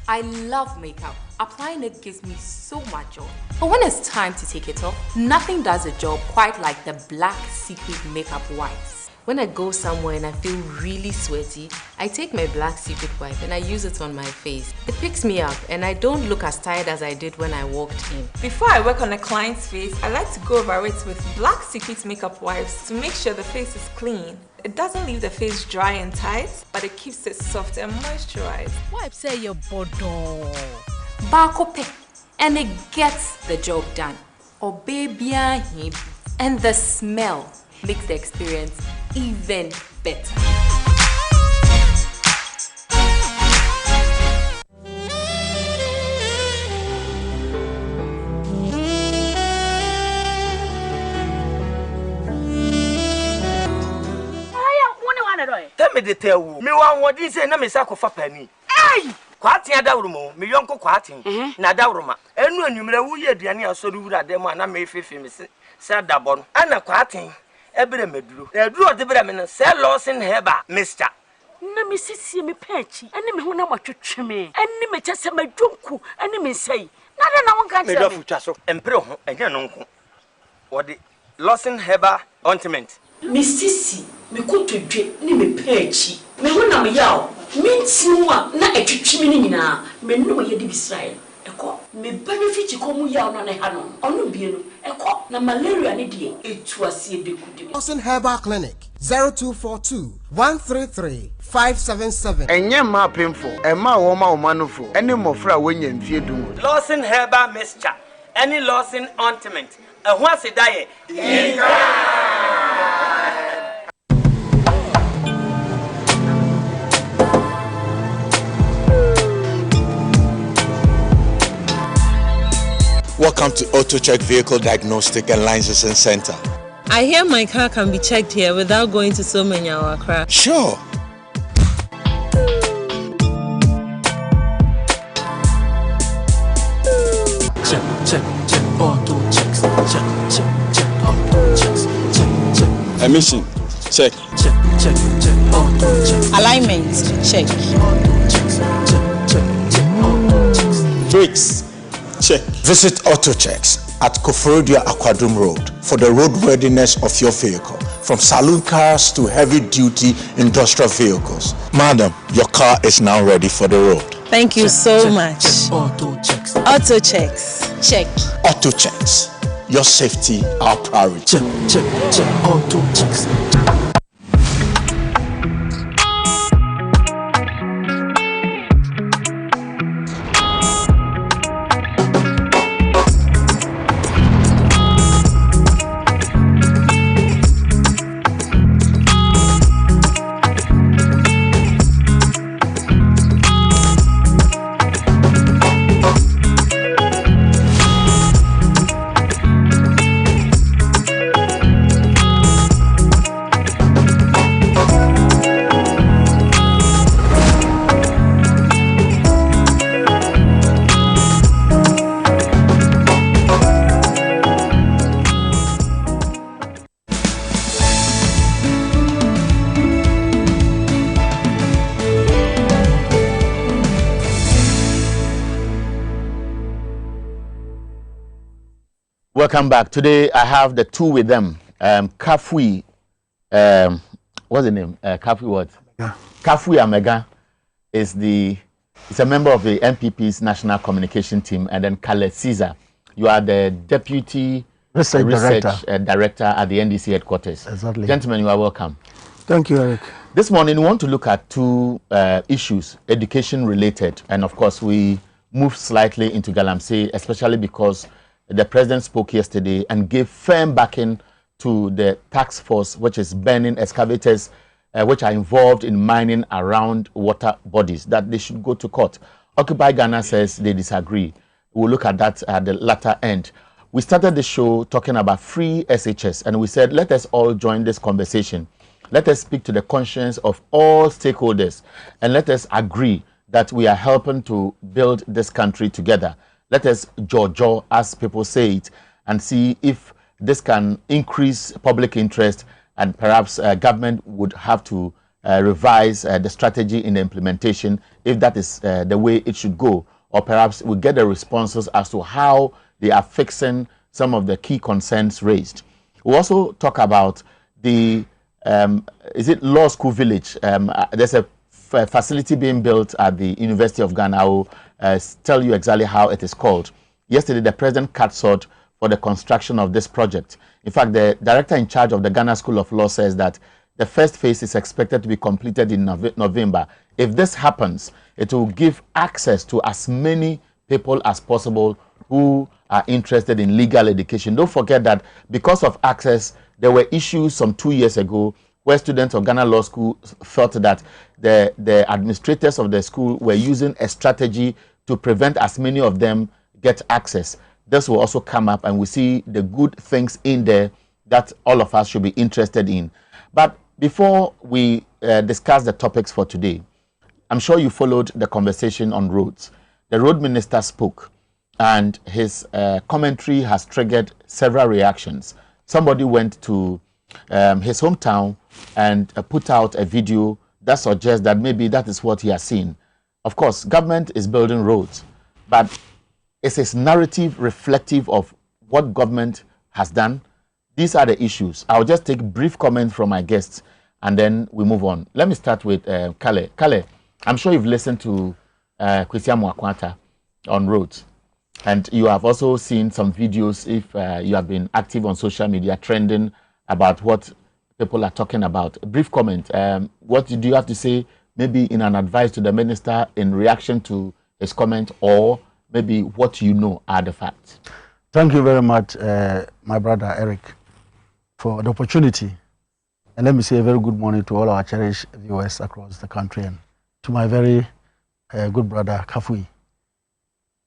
I love makeup. Applying it gives me so much joy. But when it's time to take it off, nothing does the job quite like the Black Secret Makeup Wipes. When I go somewhere and I feel really sweaty, I take my Black Secret wipe and I use it on my face. It picks me up and I don't look as tired as I did when I walked in. Before I work on a client's face, I like to go over it with Black Secret makeup wipes to make sure the face is clean. It doesn't leave the face dry and tight, but it keeps it soft and moisturized. Wipe say your bodo. Bakope, and it gets the job done. Or baby and the smell makes the experience even better. Tell me the tell me one what this say na me say kofa pani. Hey! Kwatin adawrumo, me yonko kwatin. Na adawruma. Enu anwumre wo ye aduane asori wura dem na me fefe me se dabon. Ana kwatin ebere meduro. Eduro de bere me no say Lawson Herbal Mr. Na me sisi me pechi. Ene me ho na matwetwe me. Ene me chese madwonku, ene me sei. Na de na won kan me do futwa so. Empre ho enya no nko. Wo de Lawson Herbal Ointment. Me sisi me kotodwe ni me pechi. Me ho na me yaw. Mintiwa na etwetwe me ni nyina. Me no ye di Israel. Eko me benefit ko mu yaw na ne ha no. Onu bie no. Eko na malaria ne die etu asie bekude. Lawson Herbal Clinic 0242 133 577. Enye ma pemfo, ema wo ma omanofo. Ene mofra wonya mfie dum. Lawson Herbal Mixture. Any Lawson Ointment. Ehun asedaye. Welcome to AutoCheck Vehicle Diagnostic and Licensing Center. I hear my car can be checked here without going to so many hour crack. Sure. Check, auto checks, check, auto checks, check. Emission, check. Check, auto checks. Alignment, check. Auto checks, check, auto checks. Brakes, check. Visit AutoChecks at Koforodia Aquadrum Road for the roadworthiness of your vehicle, from saloon cars to heavy-duty industrial vehicles. Madam, your car is now ready for the road. Thank you so much. Auto checks. AutoChecks, check. AutoChecks, your safety, our priority. Check, auto checks. Welcome back. Today I have the two with them. Kafui, what's the name? Kafui what? Yeah. Kafui Amega is a member of the NPP's national communication team, and then Kale Caesar, you are the deputy research director at the NDC headquarters. Exactly. Gentlemen, you are welcome. Thank you, Eric. This morning, we want to look at two issues, education related, and of course, we moved slightly into Galamsey, especially because the president spoke yesterday and gave firm backing to the task force, which is banning excavators which are involved in mining around water bodies, that they should go to court. Occupy Ghana says they disagree. We'll look at that at the latter end. We started the show talking about free SHS, and we said, let us all join this conversation. Let us speak to the conscience of all stakeholders, and let us agree that we are helping to build this country together. Let us jaw, as people say it, and see if this can increase public interest, and perhaps government would have to revise the strategy in the implementation if that is the way it should go, or perhaps we get the responses as to how they are fixing some of the key concerns raised. We'll also talk about the is it Law School Village? There's a facility being built at the University of Ghana. I will tell you exactly how it is called. Yesterday, the president cut short for the construction of this project. In fact, the director in charge of the Ghana School of Law says that the first phase is expected to be completed in November. If this happens, it will give access to as many people as possible who are interested in legal education. Don't forget that because of access, there were issues some 2 years ago where students of Ghana Law School thought that the administrators of the school were using a strategy to prevent as many of them get access. This will also come up, and we see the good things in there that all of us should be interested in. But before we discuss the topics for today, I'm sure you followed the conversation on roads. The road minister spoke, and his commentary has triggered several reactions. Somebody went to his hometown and put out a video that suggests that maybe that is what he has seen. Of course, government is building roads, but is his narrative reflective of what government has done? These are the issues. I'll just take brief comments from my guests, and then we move on. Let me start with Kale. Kale, I'm sure you've listened to Kwesi Amoako-Attah on roads, and you have also seen some videos, if you have been active on social media, trending about what people are talking about. A brief comment. What do you have to say, maybe in an advice to the minister in reaction to his comment, or maybe what you know are the facts? Thank you very much, my brother Eric, for the opportunity. And let me say a very good morning to all our cherished viewers across the country, and to my very good brother Kafui.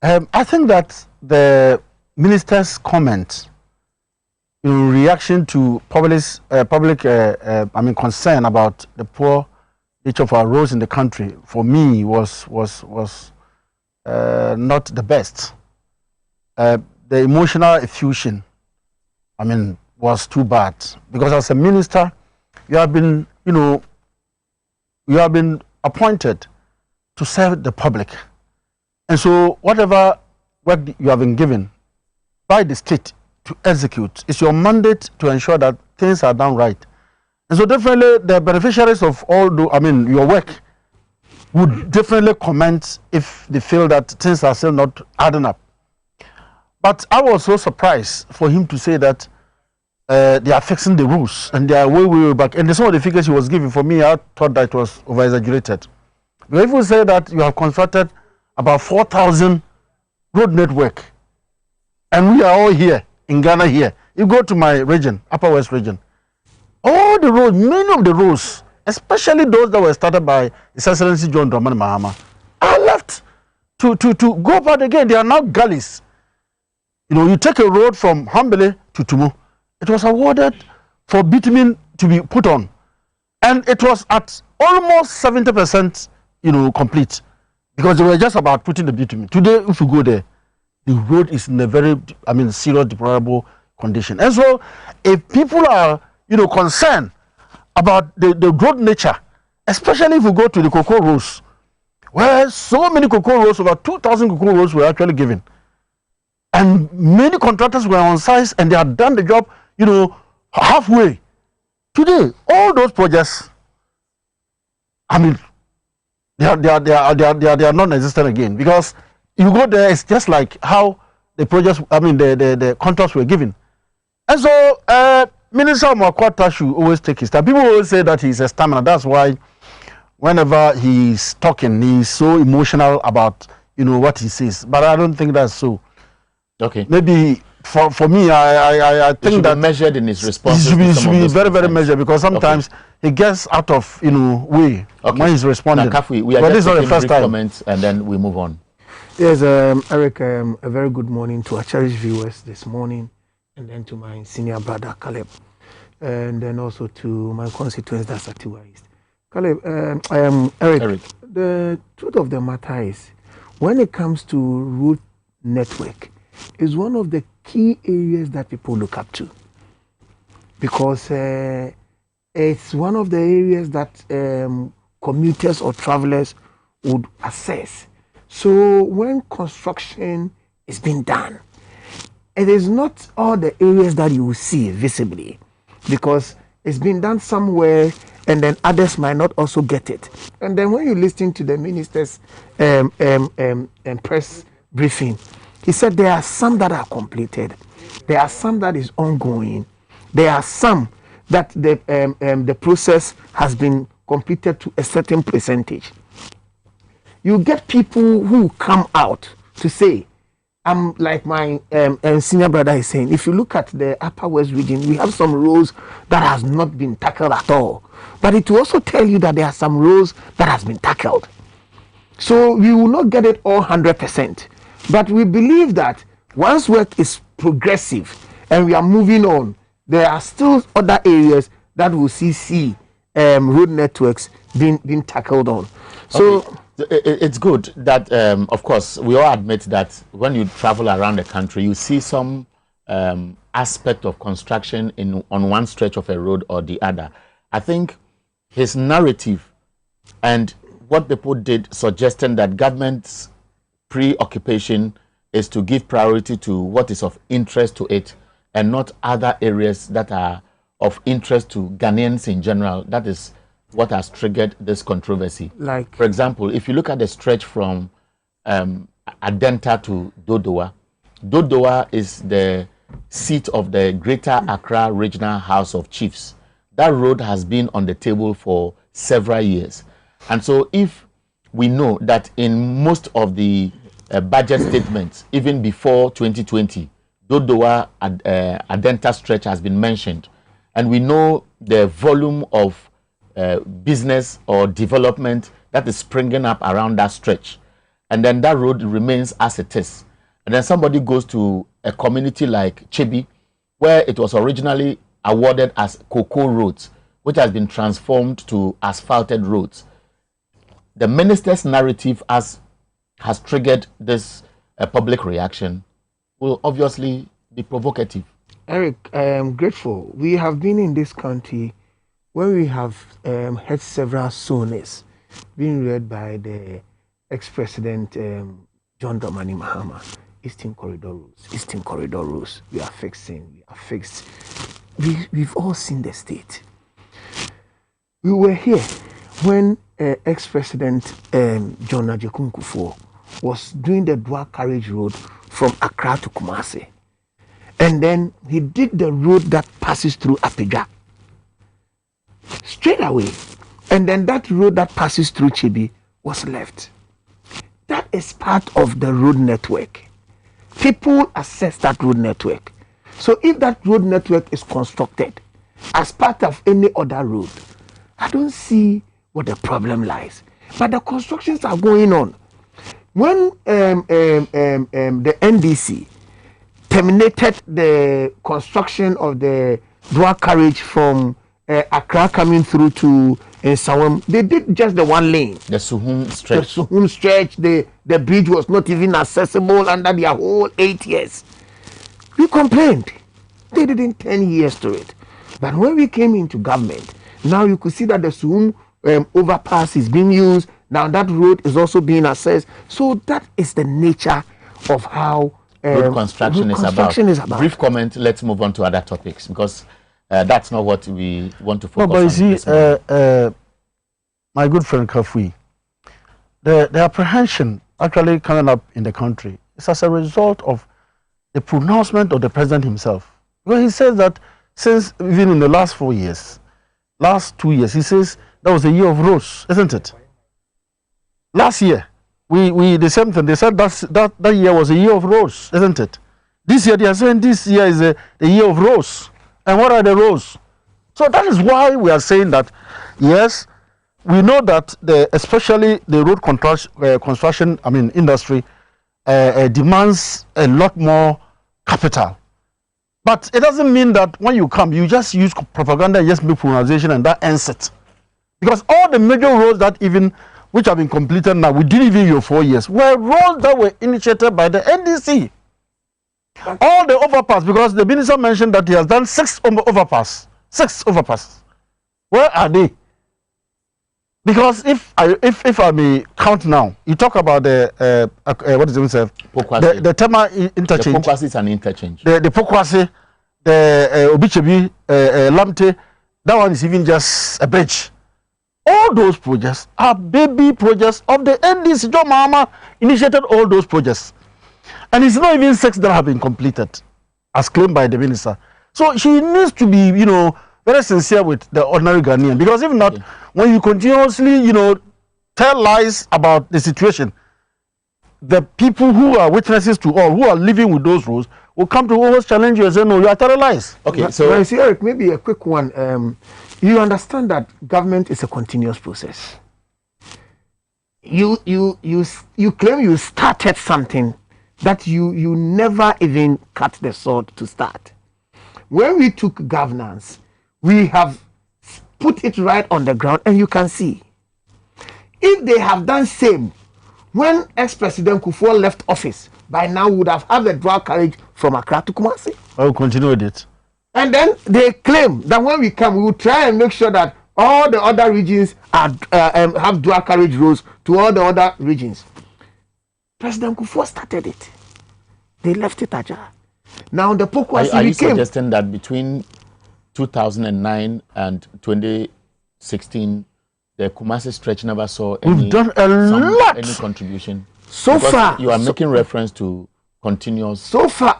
I think that the minister's comment in reaction to public concern about the poor nature of our roads in the country, for me was not the best. The emotional effusion, was too bad, because as a minister, you have been appointed to serve the public, and so whatever work you have been given by the state to execute, it's your mandate to ensure that things are done right. And so definitely the beneficiaries of all your work would definitely comment if they feel that things are still not adding up. But I was so surprised for him to say that they are fixing the rules and they are way back. And some of the figures he was giving, for me, I thought that it was over-exaggerated. But if we say that you have constructed about 4,000 road network, and we are all here in Ghana here, you go to my region, Upper West region, all the roads, many of the roads, especially those that were started by His Excellency John Dramani Mahama, are left to go back again. They are now gullies. You take a road from Hambele to Tumu. It was awarded for bitumen to be put on, and it was at almost 70%, complete, because they were just about putting the bitumen. Today, if you go there, the road is in a very, serious deplorable condition. And so, if people are, concerned about the road nature, especially if you go to the cocoa roads, where so many cocoa roads, over 2,000 cocoa roads were actually given, and many contractors were on site and they had done the job, halfway. Today, all those projects, I mean, they are non-existent again, because you go there, it's just like how the projects, I mean, the contracts were given. And so, Minister Amoako should always take his time. People always say that he's a stamina. That's why whenever he's talking, he's so emotional about, you know, what he says. But I don't think that's so. Okay. Maybe for me, I think that measured in his responses. He should be very, very measured, because sometimes he gets out of, you know, way when he's responding. Now, Kafui, we are just taking brief comments and then we move on. Yes, Eric, a very good morning to our cherished viewers this morning, and then to my senior brother Caleb, and then also to my constituents, that's Atiwa East. Caleb, Eric. The truth of the matter is, when it comes to road network, is one of the key areas that people look up to, because it's one of the areas that commuters or travelers would assess. So when construction is being done, it is not all the areas that you will see visibly, because it's been done somewhere and then others might not also get it. And then when you listen to the minister's press briefing, he said there are some that are completed, there are some that is ongoing, there are some that the process has been completed to a certain percentage. You get people who come out to say, I'm like my senior brother is saying, if you look at the Upper West region, we have some roads that has not been tackled at all. But it will also tell you that there are some roads that has been tackled. So we will not get it all 100%. But we believe that once work is progressive and we are moving on, there are still other areas that will see road networks being tackled on. So. Okay. It's good that, of course, we all admit that when you travel around the country, you see some aspect of construction on one stretch of a road or the other. I think his narrative and what people did, suggesting that government's preoccupation is to give priority to what is of interest to it and not other areas that are of interest to Ghanaians in general. That is what has triggered this controversy. Like, for example, if you look at the stretch from Adenta to Dodowa, Dodowa is the seat of the Greater Accra Regional House of Chiefs. That road has been on the table for several years. And so if we know that in most of the budget statements, even before 2020, Dodowa Adenta stretch has been mentioned, and we know the volume of business or development that is springing up around that stretch, and then that road remains as it is, and then somebody goes to a community like Chebi, where it was originally awarded as Cocoa Roads, which has been transformed to asphalted roads. The minister's narrative has triggered this public reaction will obviously be provocative. Eric, I am grateful. We have been in this country when we have had several sonas being read by the ex-president John Dramani Mahama. Eastern Corridor Rules. We are fixed. We've all seen the state. We were here when ex-president John Ajekun Kufuor was doing the dual carriage road from Accra to Kumasi. And then he did the road that passes through Apija. Straight away. And then that road that passes through Chebi was left. That is part of the road network. People assess that road network. So if that road network is constructed as part of any other road, I don't see what the problem lies. But the constructions are going on. When the NDC terminated the construction of the dual carriage from Accra coming through to Sawam, they did just the one lane. The Suhum stretch. The Suhum stretch, the bridge was not even accessible under their whole 8 years. We complained. They didn't 10 years to it. But when we came into government, now you could see that the Suhum overpass is being used. Now that road is also being assessed. So that is the nature of how road construction is about. Brief comment, let's move on to other topics, because that's not what we want to focus on. No, but you see, my good friend Kafui, the apprehension actually coming up in the country is as a result of the pronouncement of the president himself. Well, he says that since even in the last 4 years, last 2 years, he says that was a year of rose, isn't it? Last year, we the same thing. They said that year was a year of rose, isn't it? This year they are saying this year is a year of rose. And what are the rose? So that is why we are saying that yes, we know that especially the road construction, industry demands a lot more capital. But it doesn't mean that when you come, you just use propaganda, just make pronunciation, and that ends it. Because all the major roads that which have been completed now, within even your 4 years, were roads that were initiated by the NDC. All the overpass, because the minister mentioned that he has done 6 overpass. 6 overpass. Where are they? Because if I may count now, you talk about the what is it say? The Tema interchange. The Pokwasi is an interchange. The Pokwasi, the Obichebi, Lamte, that one is even just a bridge. All those projects are baby projects of the NDC. John Mahama initiated all those projects, and it's not even 6 that have been completed, as claimed by the minister. So she needs to be, very sincere with the ordinary Ghanaian, because if not, when you continuously, tell lies about the situation, the people who are witnesses to all, who are living with those rules, will come to always challenge you and say, no, you are telling lies. Okay, so see, Eric, maybe a quick one. You understand that government is a continuous process. You claim you started something that you never even cut the sword to start. When we took governance, we have put it right on the ground, and you can see. If they have done same when ex-president Kufuor left office, by now we would have had the dual carriage from Accra to Kumasi. I will continue with it. And then they claim that when we come, we will try and make sure that all the other regions have dual carriage roads to all the other regions. President Kufuor started it. They left it ajar. Now the Pokwasi Are you suggesting that between 2009 and 2016, the Kumasi stretch never saw any contribution? So far, you are making reference to continuous. So far,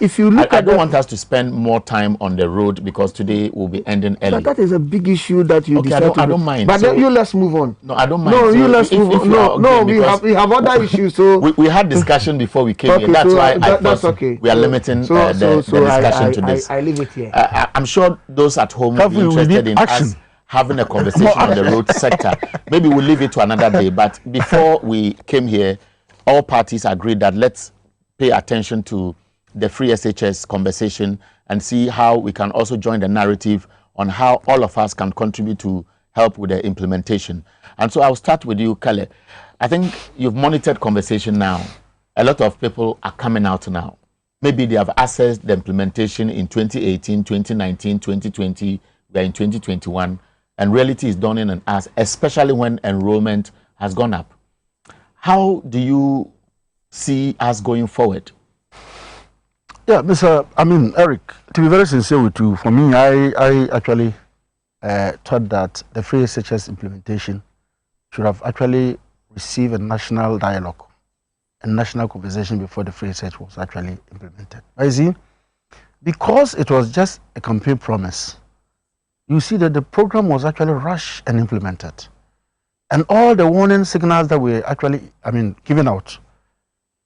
if you look I don't want us to spend more time on the road, because today we'll be ending early. But that is a big issue that you decide to. I don't mind. But then let's move on. No, I don't mind. No, let's move on. No, we have other issues. So we had discussion before we came here. That's why that's okay. We are limiting the discussion to this. I leave it here. I'm sure those at home will be interested in us having a conversation on the road sector. Maybe we'll leave it to another day. But before we came here, all parties agreed that let's pay attention to the free SHS conversation and see how we can also join the narrative on how all of us can contribute to help with the implementation. And so I'll start with you, Kale. I think you've monitored conversation now. A lot of people are coming out now. Maybe they have assessed the implementation in 2018, 2019, 2020, we are in 2021, and reality is dawning on us, especially when enrollment has gone up. How do you see us going forward? Yeah, Eric, to be very sincere with you, for me, I actually thought that the free SHS implementation should have actually received a national dialogue, a national conversation before the free SHS was actually implemented. But you see, because it was just a campaign promise, you see that the program was actually rushed and implemented. And all the warning signals that were actually, given out,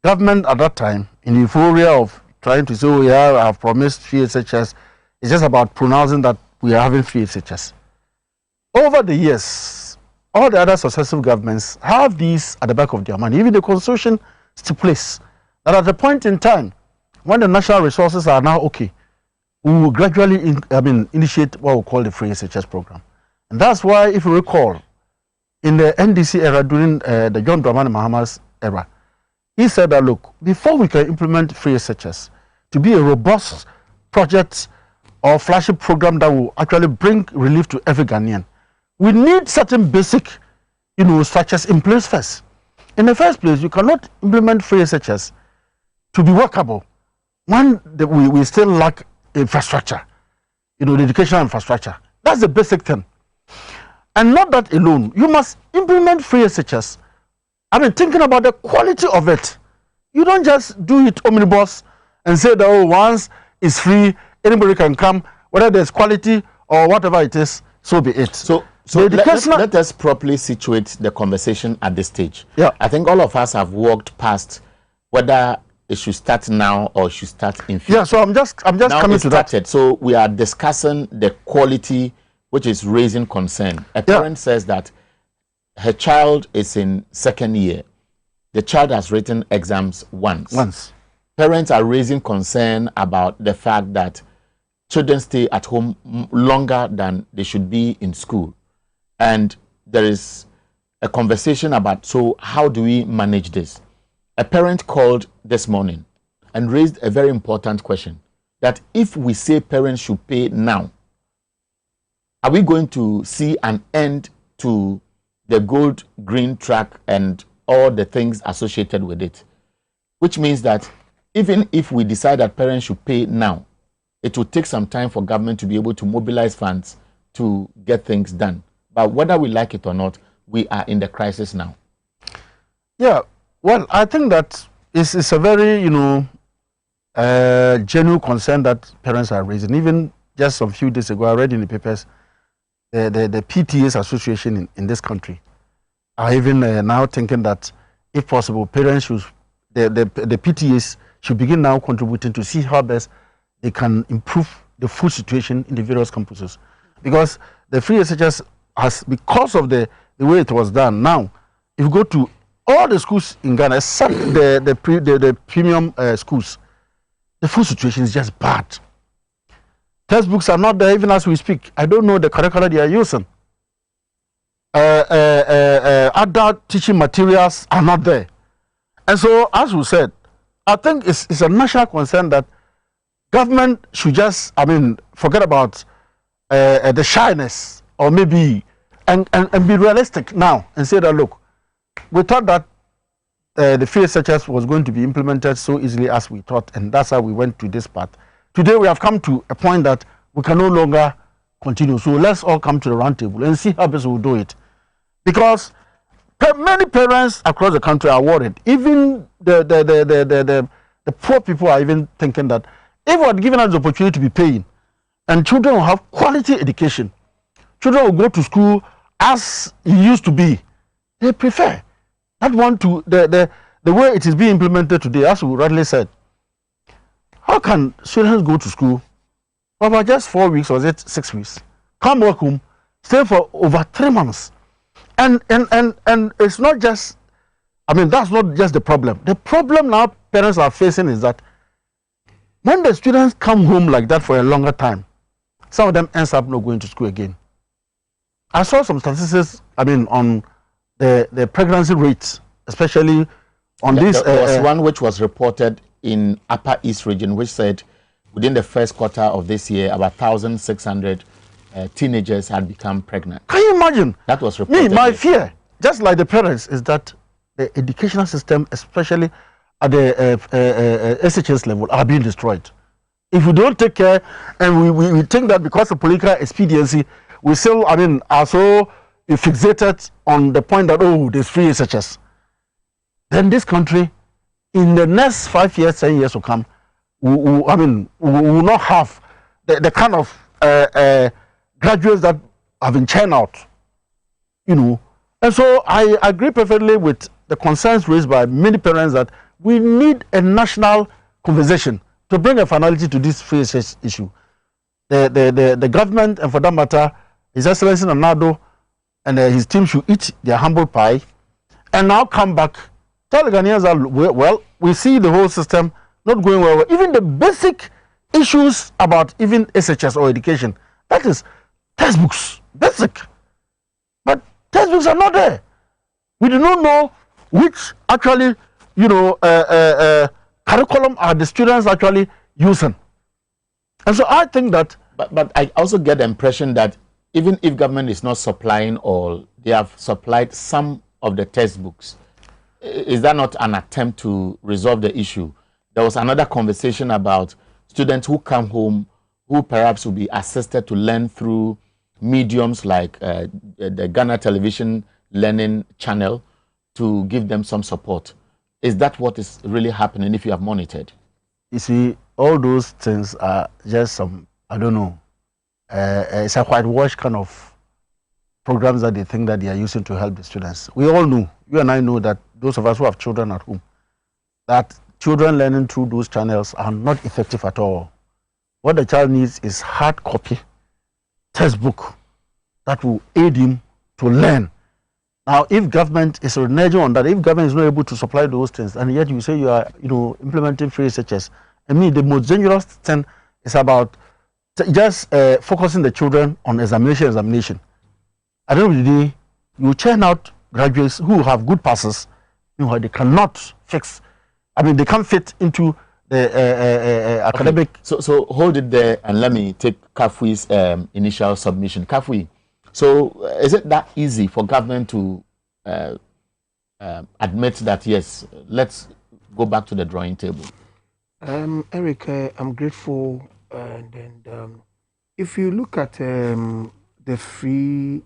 government at that time, in the euphoria of trying to say, oh yeah, I have promised free SHS, it's just about pronouncing that we are having free SHS. Over the years, all the other successive governments have these at the back of their mind. Even the constitution stipulates that at the point in time, when the national resources are now okay, we will gradually initiate what we call the free SHS program. And that's why, if you recall, in the NDC era, during the John Dramani Mahama's era, he said that, look, before we can implement free SHS, to be a robust project or flagship program that will actually bring relief to every Ghanaian, we need certain basic, structures in place first. In the first place, you cannot implement free SHS to be workable when we still lack infrastructure. the educational infrastructure. That's the basic thing. And not that alone. You must implement free SHS. I mean, thinking about the quality of it. You don't just do it omnibus and say that, oh, once it's free, anybody can come, whether there's quality or whatever it is, so be it. So let us properly situate the conversation at this stage. Yeah. I think all of us have walked past whether it should start now or should start in future. Yeah, so I'm just coming to that. So we are discussing the quality, which is raising concern. A parent says that her child is in second year. The child has written exams once. Parents are raising concern about the fact that children stay at home longer than they should be in school. And there is a conversation about, so how do we manage this? A parent called this morning and raised a very important question, that if we say parents should pay now, are we going to see an end to the gold green track and all the things associated with it? Which means that even if we decide that parents should pay now, it will take some time for government to be able to mobilize funds to get things done. But whether we like it or not, we are in the crisis now. Yeah, well, I think that it's a very, genuine concern that parents are raising. Even just a few days ago, I read in the papers, the PTAs association in this country are even now thinking that, if possible, parents should, the PTAs should begin now contributing to see how best they can improve the food situation in the various campuses. Because the free SHS has, because of the way it was done, now, if you go to all the schools in Ghana, except the premium schools, the food situation is just bad. Textbooks are not there even as we speak. I don't know the curricula they are using. Adult teaching materials are not there. And so, as we said, I think it's a national concern that government should just, forget about the shyness, or maybe, and be realistic now and say that, look, we thought that the free SHS was going to be implemented so easily as we thought, and that's how we went to this path. Today we have come to a point that we can no longer continue. So let's all come to the round table and see how best we'll do it. Because many parents across the country are worried. Even the poor people are even thinking that if we had given us the opportunity to be paying, and children will have quality education, children will go to school as it used to be, they prefer that one to the way it is being implemented today, as we rightly said. How can students go to school for about just 4 weeks, or is it 6 weeks, come back home, stay for over 3 months? And it's not just, that's not just the problem. The problem now parents are facing is that when the students come home like that for a longer time, some of them ends up not going to school again. I saw some statistics, on the pregnancy rates, especially on this. There was one which was reported in Upper East region, which said within the first quarter of this year, about 1,600 teenagers had become pregnant. Can you imagine? That was reported. My fear, just like the parents, is that the educational system, especially at the SHS level, are being destroyed. If we don't take care, and we think that because of political expediency, we still, are so fixated on the point that, oh, there's free SHS. Then this country, in the next 5 years, 10 years to come, we will not have the kind of graduates that have been churned out, And so I agree perfectly with the concerns raised by many parents that we need a national conversation to bring a finality to this free SHS issue. The government, and for that matter, His Excellency Nana and his team should eat their humble pie and now come back. Tell the Ghanaians that, well, we see the whole system not going well. Even the basic issues about even SHS or education, that is textbooks, basic. But textbooks are not there. We do not know which actually, curriculum are the students actually using. And so I think that... But I also get the impression that even if government is not supplying all, they have supplied some of the textbooks. Is that not an attempt to resolve the issue? There was another conversation about students who come home who perhaps will be assisted to learn through mediums like the Ghana Television Learning Channel to give them some support. Is that what is really happening if you have monitored? You see, all those things are just some, I don't know, it's a whitewash kind of programs that they think that they are using to help the students. We all know, you and I know that those of us who have children at home, that children learning through those channels are not effective at all. What the child needs is hard copy textbook that will aid him to learn. Now, if government is reneging on that, if government is not able to supply those things, and yet you say you are, implementing free SHS, I mean, the most dangerous thing is about just focusing the children on examination. At the end of the day, you churn out graduates who have good passes, they cannot fix. I mean, they can't fit into the academic. Okay. So hold it there and let me take Kafui's initial submission. Kafui, so is it that easy for government to admit that, yes, let's go back to the drawing table? Eric, I'm grateful. And if you look at the free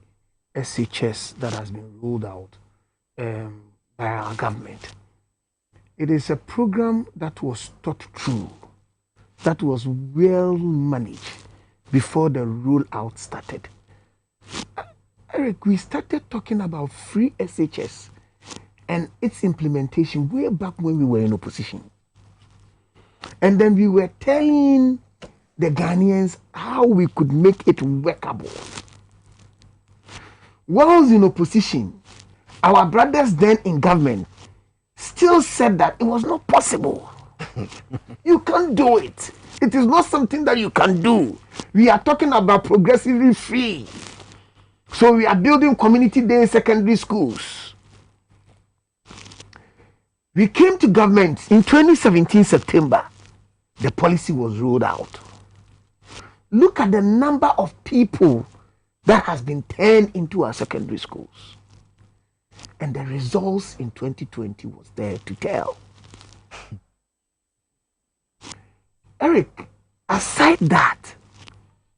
SHS that has been rolled out by our government, it is a program that was thought through, that was well managed before the rollout started. Eric, we started talking about free SHS and its implementation way back when we were in opposition. And then we were telling the Ghanaians how we could make it workable. Whilst in opposition, our brothers then in government still said that it was not possible. You can't do it. It is not something that you can do. We are talking about progressively free. So we are building community-day secondary schools. We came to government in 2017 September. The policy was rolled out. Look at the number of people that has been turned into our secondary schools. And the results in 2020 was there to tell. Eric, aside that,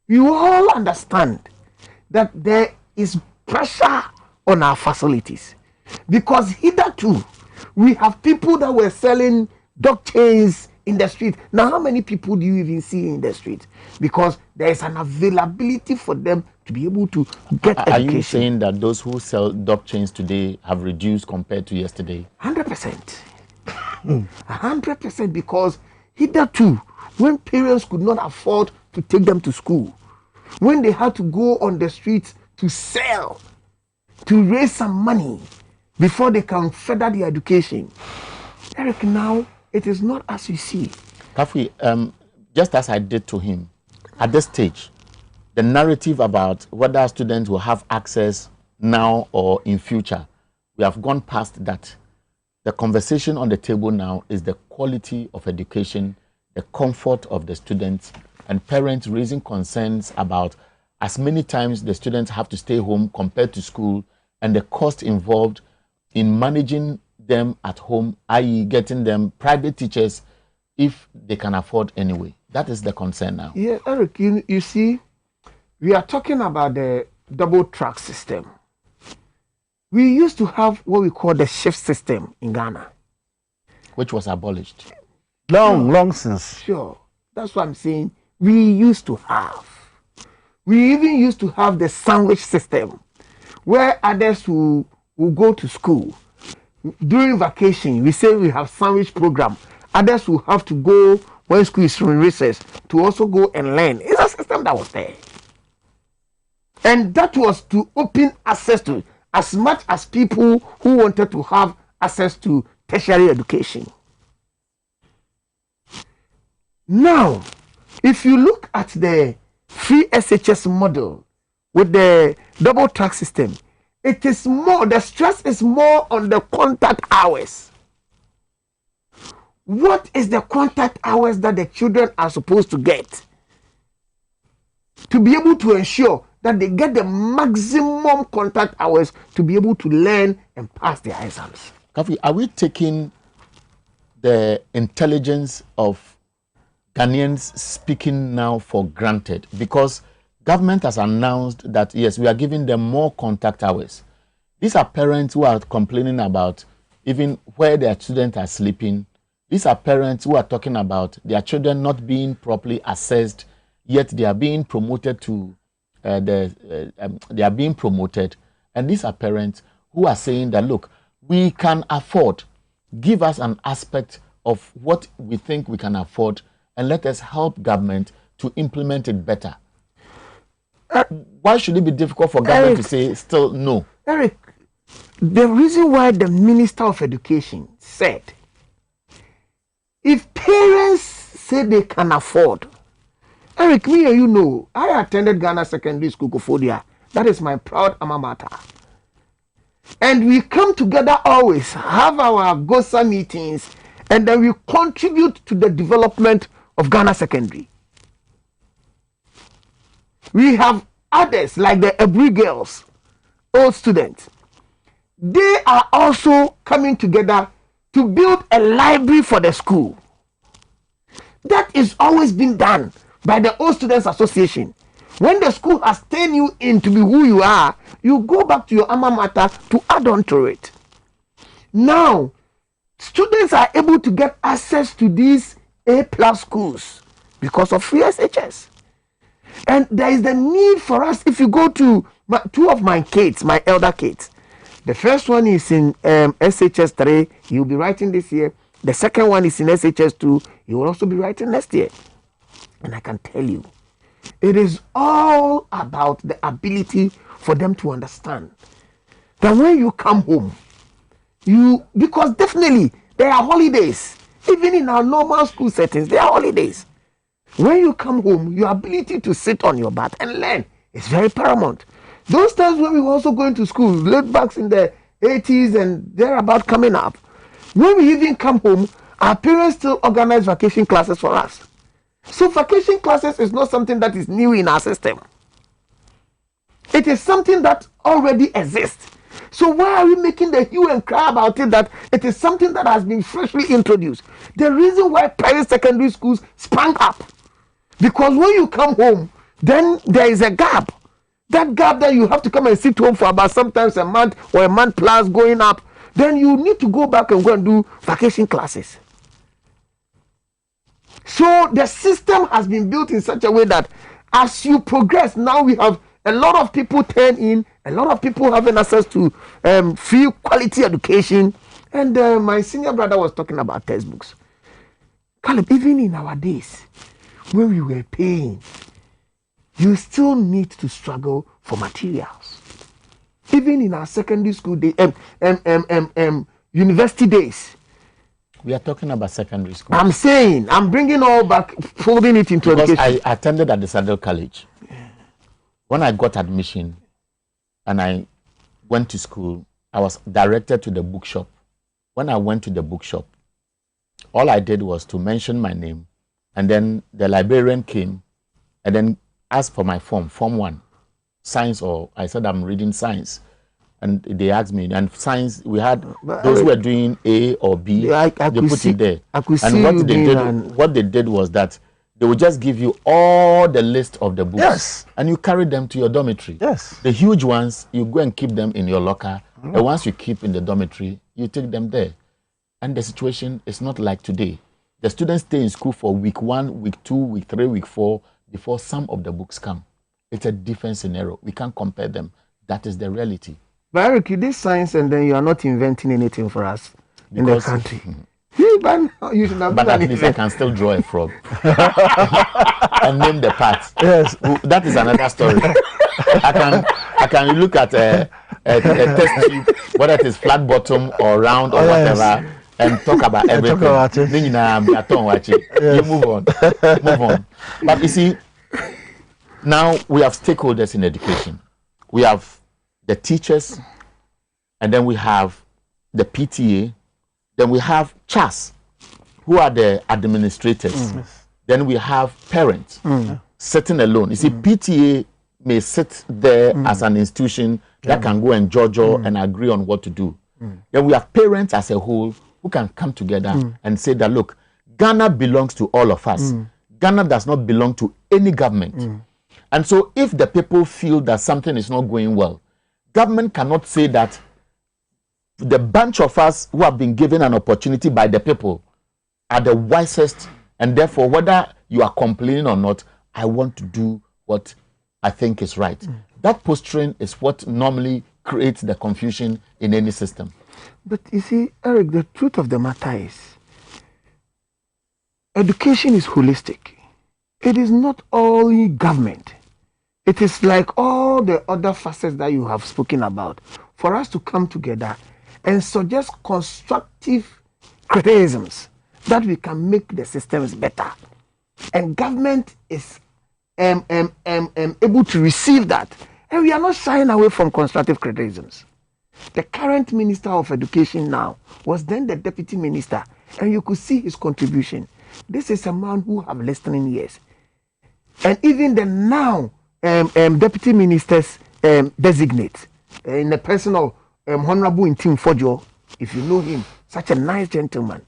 you all understand that there is pressure on our facilities. Because hitherto, we have people that were selling dog chains in the street. Now, how many people do you even see in the street? Because there is an availability for them to be able to get education. Are you saying that those who sell dog chains today have reduced compared to yesterday? 100%. 100%, because hitherto, when parents could not afford to take them to school, when they had to go on the streets to sell, to raise some money before they can further their education. Eric, now, it is not as you see. Kafui, just as I did to him, at this stage, the narrative about whether students will have access now or in future, we have gone past that. The conversation on the table now is the quality of education, the comfort of the students, and parents raising concerns about as many times the students have to stay home compared to school, and the cost involved in managing them at home, i.e. getting them private teachers if they can afford anyway. That is the concern now. Yeah, Eric, you see, we are talking about the double track system. We used to have what we call the shift system in Ghana, which was abolished. Long since. Sure. That's what I'm saying. We used to have. We even used to have the sandwich system, where others will go to school. During vacation, we say we have sandwich program. Others will have to go when school is in recess to also go and learn. It's a system that was there. And that was to open access to as much as people who wanted to have access to tertiary education. Now, if you look at the free SHS model with the double track system, it is more, the stress is more on the contact hours. What is the contact hours that the children are supposed to get to be able to ensure that they get the maximum contact hours to be able to learn and pass their exams? Kafui, are we taking the intelligence of Ghanaians speaking now for granted because government has announced that, yes, we are giving them more contact hours. These are parents who are complaining about even where their children are sleeping. These are parents who are talking about their children not being properly assessed, yet they are being promoted to they are being promoted. And these are parents who are saying that, look, we can afford, give us an aspect of what we think we can afford, and let us help government to implement it better. Why should it be difficult for government to say still no? Eric, the reason why the Minister of Education said, if parents say they can afford, Eric, me and you know, I attended Ghana Secondary School, Kofodia. That is my proud alma mater. And we come together always, have our GOSA meetings, and then we contribute to the development of Ghana Secondary. We have others like the Ebri girls, old students. They are also coming together to build a library for the school. That is always been done by the Old Students Association. When the school has turned you in to be who you are, you go back to your alma mater to add on to it. Now, students are able to get access to these A+ schools because of free SHS. And there is the need for us, if you go to two of my kids, my elder kids, the first one is in SHS 3, he will be writing this year. The second one is in SHS 2, he will also be writing next year. And I can tell you, it is all about the ability for them to understand that when you come home, because definitely there are holidays, even in our normal school settings, there are holidays. When you come home, your ability to sit on your butt and learn is very paramount. Those times when we were also going to school, late backs in the 80s and thereabout coming up, when we even come home, our parents still organize vacation classes for us. So vacation classes is not something that is new in our system. It is something that already exists. So why are we making the hue and cry about it that it is something that has been freshly introduced? The reason why private secondary schools sprang up, because when you come home, then there is a gap. That gap that you have to come and sit home for about sometimes a month or a month plus going up, then you need to go back and go and do vacation classes. So the system has been built in such a way that as you progress, now we have a lot of people turn in, a lot of people having access to free quality education. And my senior brother was talking about textbooks. Caleb, even in our days, when we were paying, you still need to struggle for materials. Even in our secondary school day, university days. We are talking about secondary school. I'm saying, I'm bringing all back, folding it into education. I attended at the Saddle College. Yeah. When I got admission and I went to school, I was directed to the bookshop. When I went to the bookshop, all I did was to mention my name, and then the librarian came and then asked for my form 1, science, or I said I'm reading science. And they asked me, and science, we had those who were doing A or B, they put it there. And what they did was that they would just give you all the list of the books. Yes. And you carry them to your dormitory. Yes. The huge ones, you go and keep them in your locker. The ones you keep in the dormitory, you take them there. And the situation is not like today. The students stay in school for week 1, week 2, week 3, week 4, before some of the books come. It's a different scenario. We can't compare them. That is the reality. But Eric, you did science and then you are not inventing anything for us in the country. But at least I can still draw a frog and name the parts. Yes, that is another story. I can look at a test tube, whether it is flat bottom or round or whatever, and talk about everything. You move on. But you see, now we have stakeholders in education. We have the teachers, and then we have the PTA, then we have CHAS, who are the administrators. Then we have parents sitting alone. You see, PTA may sit there as an institution that can go and judge and agree on what to do. Then we have parents as a whole who can come together and say that, look, Ghana belongs to all of us. Ghana does not belong to any government. And so if the people feel that something is not going well, government cannot say that the bunch of us who have been given an opportunity by the people are the wisest, and therefore whether you are complaining or not, I want to do what I think is right. That posturing is what normally creates the confusion in any system. But you see, Eric, the truth of the matter is, education is holistic. It is not only government. It is like all the other facets that you have spoken about. For us to come together and suggest constructive criticisms that we can make the systems better. And government is able to receive that. And we are not shying away from constructive criticisms. The current Minister of Education now was then the Deputy Minister, and you could see his contribution. This is a man who have listening ears. And even the now Deputy Ministers designate in the person of Honorable Intim Fojo, if you know him, such a nice gentleman.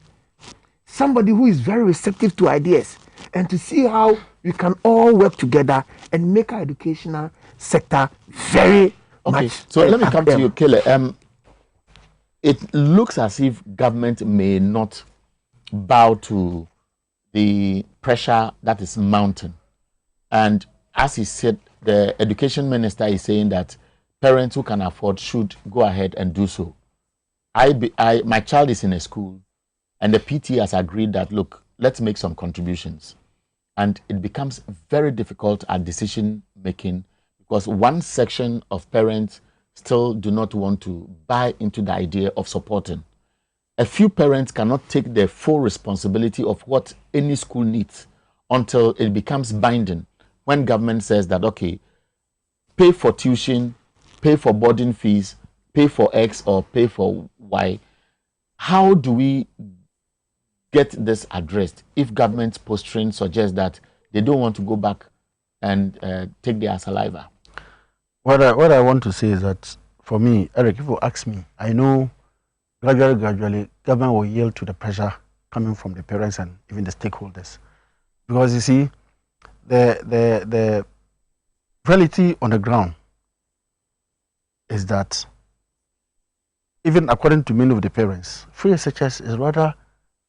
Somebody who is very receptive to ideas, and to see how we can all work together and make our educational sector very much. So let me come to you, Kele. It looks as if government may not bow to the pressure that is mounting. And as he said, the education minister is saying that parents who can afford should go ahead and do so. My child is in a school, and the PT has agreed that, look, let's make some contributions. And it becomes very difficult at decision making because one section of parents still do not want to buy into the idea of supporting. A few parents cannot take the full responsibility of what any school needs until it becomes binding. When government says that, okay, pay for tuition, pay for boarding fees, pay for X or pay for Y, how do we get this addressed if government's posturing suggests that they don't want to go back and take their saliva? What I want to say is that, for me, Eric, if you ask me, I know gradually, government will yield to the pressure coming from the parents and even the stakeholders. Because you see, the reality on the ground is that even according to many of the parents, free SHS is rather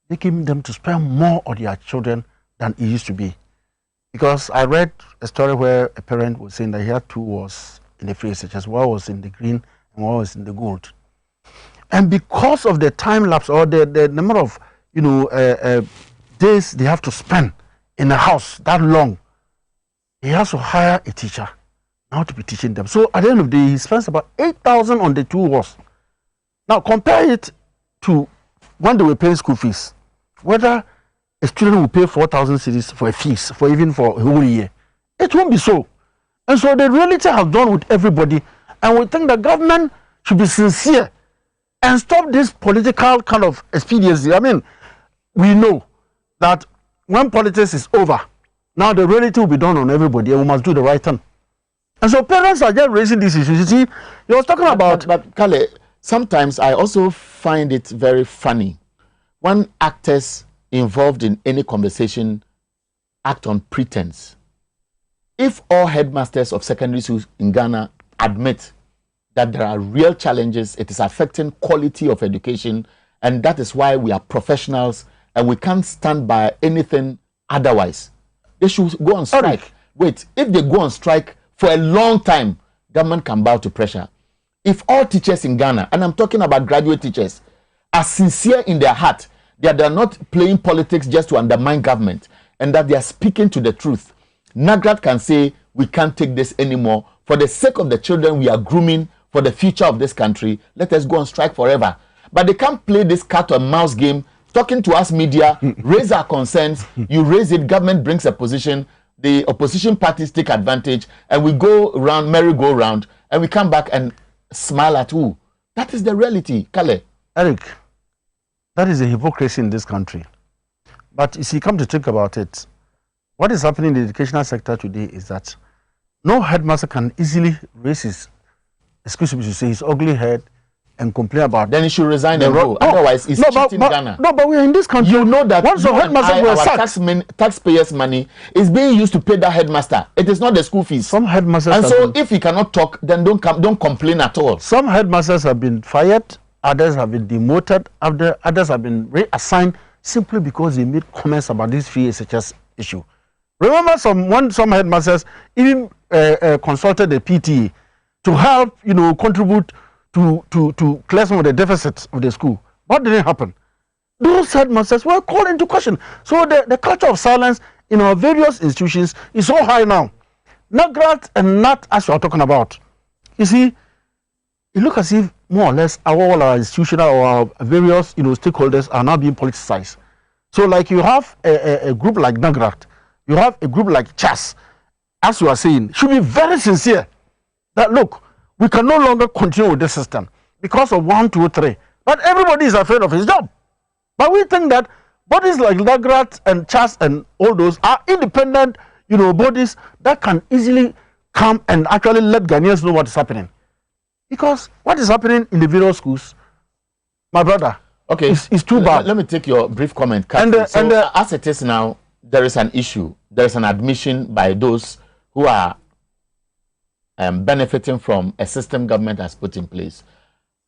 making them to spend more on their children than it used to be. Because I read a story where a parent was saying that he had 2 wards in the free SHS. One was in the green and one was in the gold. And because of the time lapse or the number of days they have to spend in a house that long, he has to hire a teacher now to be teaching them. So at the end of the day, he spends about 8,000 on the 2 wards. Now compare it to when they were paying school fees. Whether a student will pay 4,000 cedis for a fees, for even for a whole year. It won't be so. And so the reality has done with everybody, and we think the government should be sincere and stop this political kind of expediency. I mean, we know that when politics is over, now the reality will be done on everybody, and we must do the right thing. And so parents are just raising these issues. You see, you was talking about... But Kale, sometimes I also find it very funny when actors involved in any conversation act on pretense. If all headmasters of secondary schools in Ghana admit that there are real challenges, it is affecting quality of education, and that is why we are professionals and we can't stand by anything otherwise, they should go on strike. Wait, if they go on strike for a long time, government can bow to pressure. If all teachers in Ghana, and I'm talking about graduate teachers, are sincere in their heart, that they are not playing politics just to undermine government, and that they are speaking to the truth, NAGRAT can say, we can't take this anymore. For the sake of the children we are grooming for the future of this country, let us go on strike forever. But they can't play this cat and mouse game, talking to us media, raise our concerns, you raise it, government brings a position, the opposition parties take advantage, and we go around, merry-go-round, and we come back and smile at who? That is the reality, Kale. Eric, that is a hypocrisy in this country. But if you come to think about it, what is happening in the educational sector today is that no headmaster can easily raise his, excuse me to say, his ugly head and complain about. Then he should resign and go. Otherwise, he's cheating Ghana. No, but we're in this country. You know that once the headmaster was sacked, taxpayers' money is being used to pay that headmaster. It is not the school fees. Some headmasters. And so, if he cannot talk, then don't complain at all. Some headmasters have been fired. Others have been demoted. Others have been reassigned simply because they made comments about this free SHS issue. Remember, some headmasters even consulted the PTA to help, contribute to clear some of the deficits of the school. What didn't happen? Those headmasters were called into question. So the culture of silence in our various institutions is so high now. NAGRAT and NAT, as you are talking about, you see, it looks as if more or less all our institutional or our various stakeholders are now being politicized. So like you have a group like NAGRAT, you have a group like CHAS, as you are saying, should be very sincere that look, we can no longer continue with this system because of 1, 2, 3. But everybody is afraid of his job. But we think that bodies like NAGRAT and CHAS and all those are independent, bodies that can easily come and actually let Ghanaians know what is happening. Because what is happening in the various schools, my brother, is too bad. Let me take your brief comment, Captain. As it is now, there is an issue. There is an admission by those who are benefiting from a system government has put in place.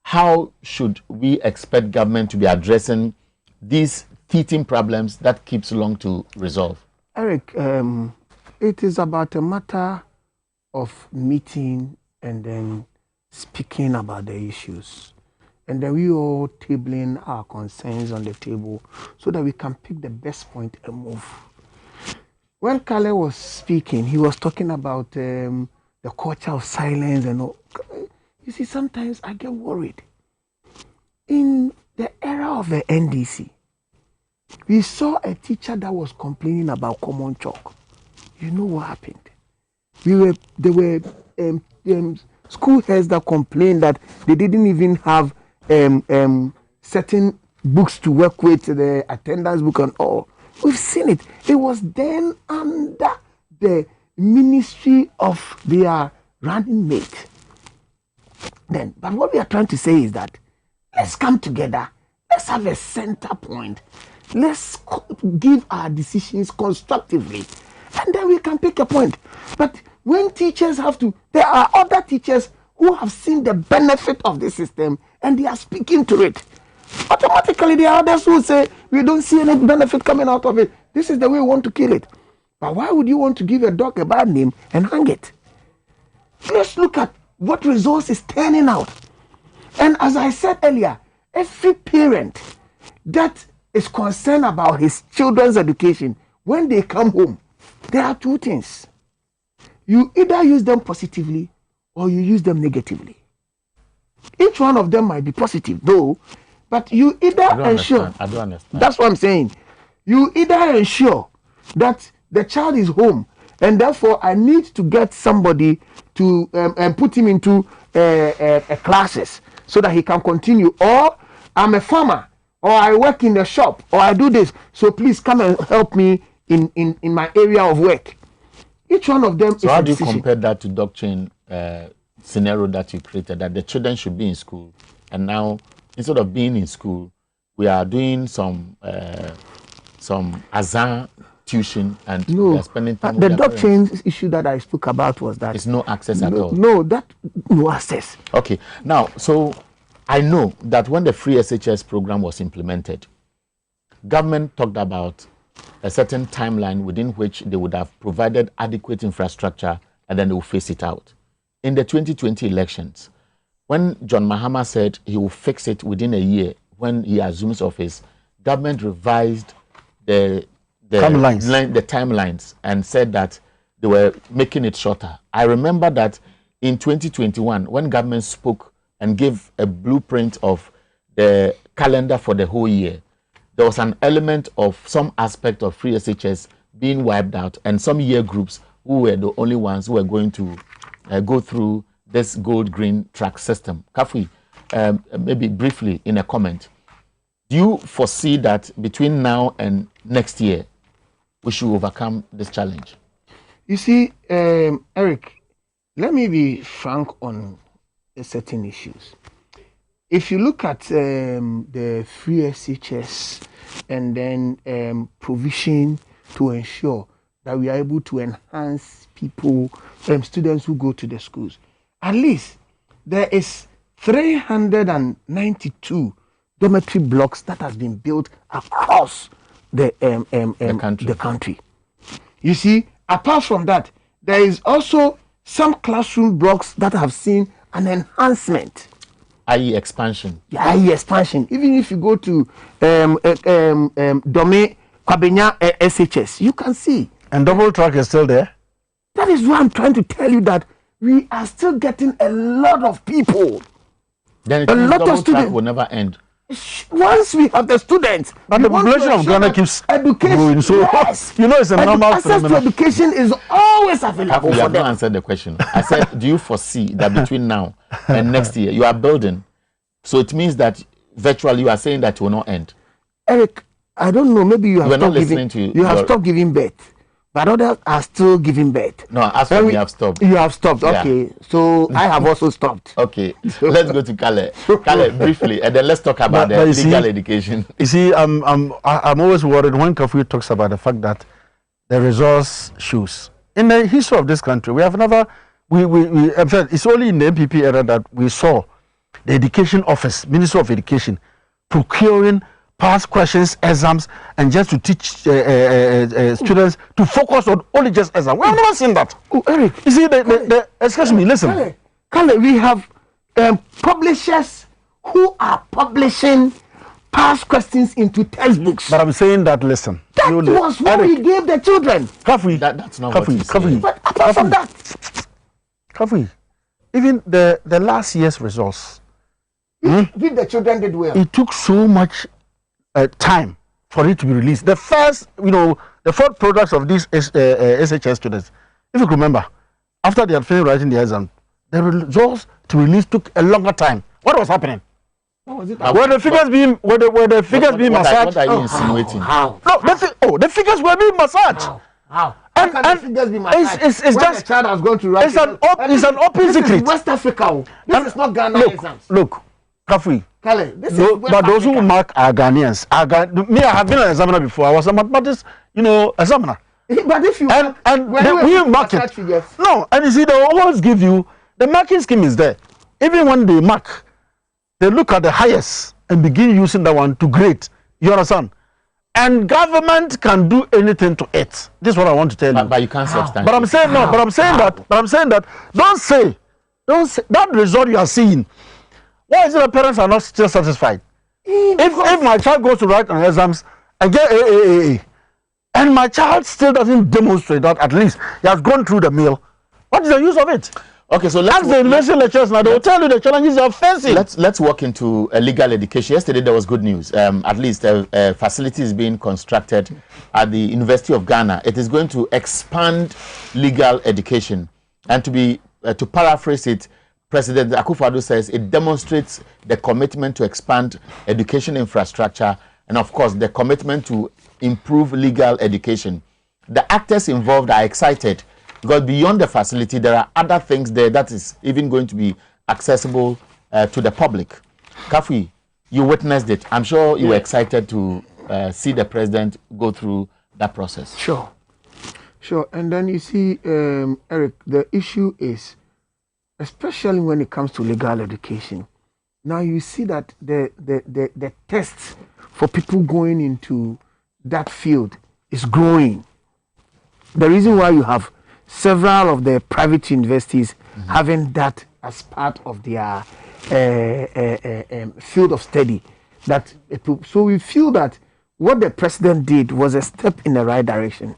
How should we expect government to be addressing these teething problems that keeps long to resolve? Eric, it is about a matter of meeting and then speaking about the issues. And then we all tabling our concerns on the table so that we can pick the best point and move. When Kale was speaking, he was talking about the culture of silence and all. You see, sometimes I get worried. In the era of the NDC, we saw a teacher that was complaining about common chalk. You know what happened? There were school heads that complained that they didn't even have certain books to work with, the attendance book and all. We've seen it. It was then under the ministry of their running mate. But what we are trying to say is that let's come together. Let's have a center point. Let's give our decisions constructively. And then we can pick a point. But when teachers have to, there are other teachers who have seen the benefit of the system and they are speaking to it. Automatically, there are others who say, we don't see any benefit coming out of it. This is the way we want to kill it. But why would you want to give a dog a bad name and hang it? Let's look at what results is turning out. And as I said earlier, every parent that is concerned about his children's education, when they come home, there are two things. You either use them positively or you use them negatively. Each one of them might be positive, though, but you either ensure. I don't understand. That's what I'm saying. You either ensure that the child is home, and therefore I need to get somebody to put him into classes so that he can continue, or I'm a farmer, or I work in the shop, or I do this, so please come and help me in my area of work. Each one of them. So how do you compare that to doctrine scenario that you created, that the children should be in school, and now instead of being in school, we are doing some azan tuition and we are spending time the doctrine issue that I spoke about was that it's no access at all. No access. Okay, now so I know that when the free SHS program was implemented, government talked about a certain timeline within which they would have provided adequate infrastructure and then they will phase it out. In the 2020 elections, when John Mahama said he will fix it within a year when he assumes office, government revised the timelines and said that they were making it shorter. I remember that in 2021, when government spoke and gave a blueprint of the calendar for the whole year, there was an element of some aspect of free SHS being wiped out, and some year groups who were the only ones who were going to go through this gold-green track system. Kafui, maybe briefly in a comment, do you foresee that between now and next year, we should overcome this challenge? You see, Eric, let me be frank on certain issues. if you look at the free SHS and then provision to ensure that we are able to enhance people, students who go to the schools, at least there is 392 dormitory blocks that has been built across the country. You see, apart from that, there is also some classroom blocks that have seen an enhancement. i.e. expansion. Yeah, i.e. expansion. Even if you go to Dome Kwabenya SHS, you can see. And double track is still there? That is why I'm trying to tell you that we are still getting a lot of people. Then a lot of students will never end. Once we have the students, but the population of Ghana keeps growing. So yes. You know, it's a normal access to education is always available. You have not answered the question. I said, do you foresee that between now and next year you are building? So it means that virtually you are saying that it will not end. Eric, I don't know. Maybe you have stopped giving birth. But others are still giving birth. No, as for me, have stopped. You have stopped. Okay, yeah. So I have also stopped. Okay, let's go to Kale. Kale, briefly, and then let's talk about the legal education. You see, I'm always worried when Kafui talks about the fact that the resource shoes. In the history of this country, we have never, it's only in the MPP era that we saw the Education Office, Minister of Education, procuring past questions, exams, and just to teach students to focus on only just exams. We have never seen that. Oh, Eric. You see, excuse me, listen. Kale, we have publishers who are publishing past questions into textbooks. But I'm saying that, listen. That was what we gave the children. Kafui. That's not what you say. But apart from that. Kafui, even the last year's results. If the children did well. It took so much time for it to be released. The first, the fourth products of these SHS students, if you remember, after they had finished writing the exam, the results to release took a longer time. What was happening? Were the figures being massaged? What are you insinuating? How? No, the figures were being massaged. How? How can the figures be massaged? It's just the child has gone to write. It's an open secret. This is West Africa. This is not Ghana exams. Look, Kafui. Kale, but those who mark are Ghanaians. I have been an examiner before. I was a mathematics, examiner. But if you we mark it. No, and you see, they always give you the marking scheme is there. Even when they mark, they look at the highest and begin using that one to grade. You understand? And government can do anything to it. This is what I want to tell you. But you can't substantiate. But I'm saying no. But I'm saying that. Don't say that result you are seeing. Why is it the parents are not still satisfied? If my child goes to write on exams and get AAA, and my child still doesn't demonstrate that at least he has gone through the mill, what is the use of it? Okay, so let's the university lecturers now. They will tell you the challenges are facing. Let's walk into legal education. Yesterday there was good news. At least a facility is being constructed at the University of Ghana. It is going to expand legal education, and to paraphrase it, President Akufo-Addo says it demonstrates the commitment to expand education infrastructure and, of course, the commitment to improve legal education. The actors involved are excited because beyond the facility, there are other things there that is even going to be accessible to the public. Kafui, you witnessed it. I'm sure you were excited to see the president go through that process. Sure. And then you see, Eric, the issue is, especially when it comes to legal education, now you see that the tests for people going into that field is growing. The reason why you have several of the private universities having that as part of their field of study, so we feel that what the president did was a step in the right direction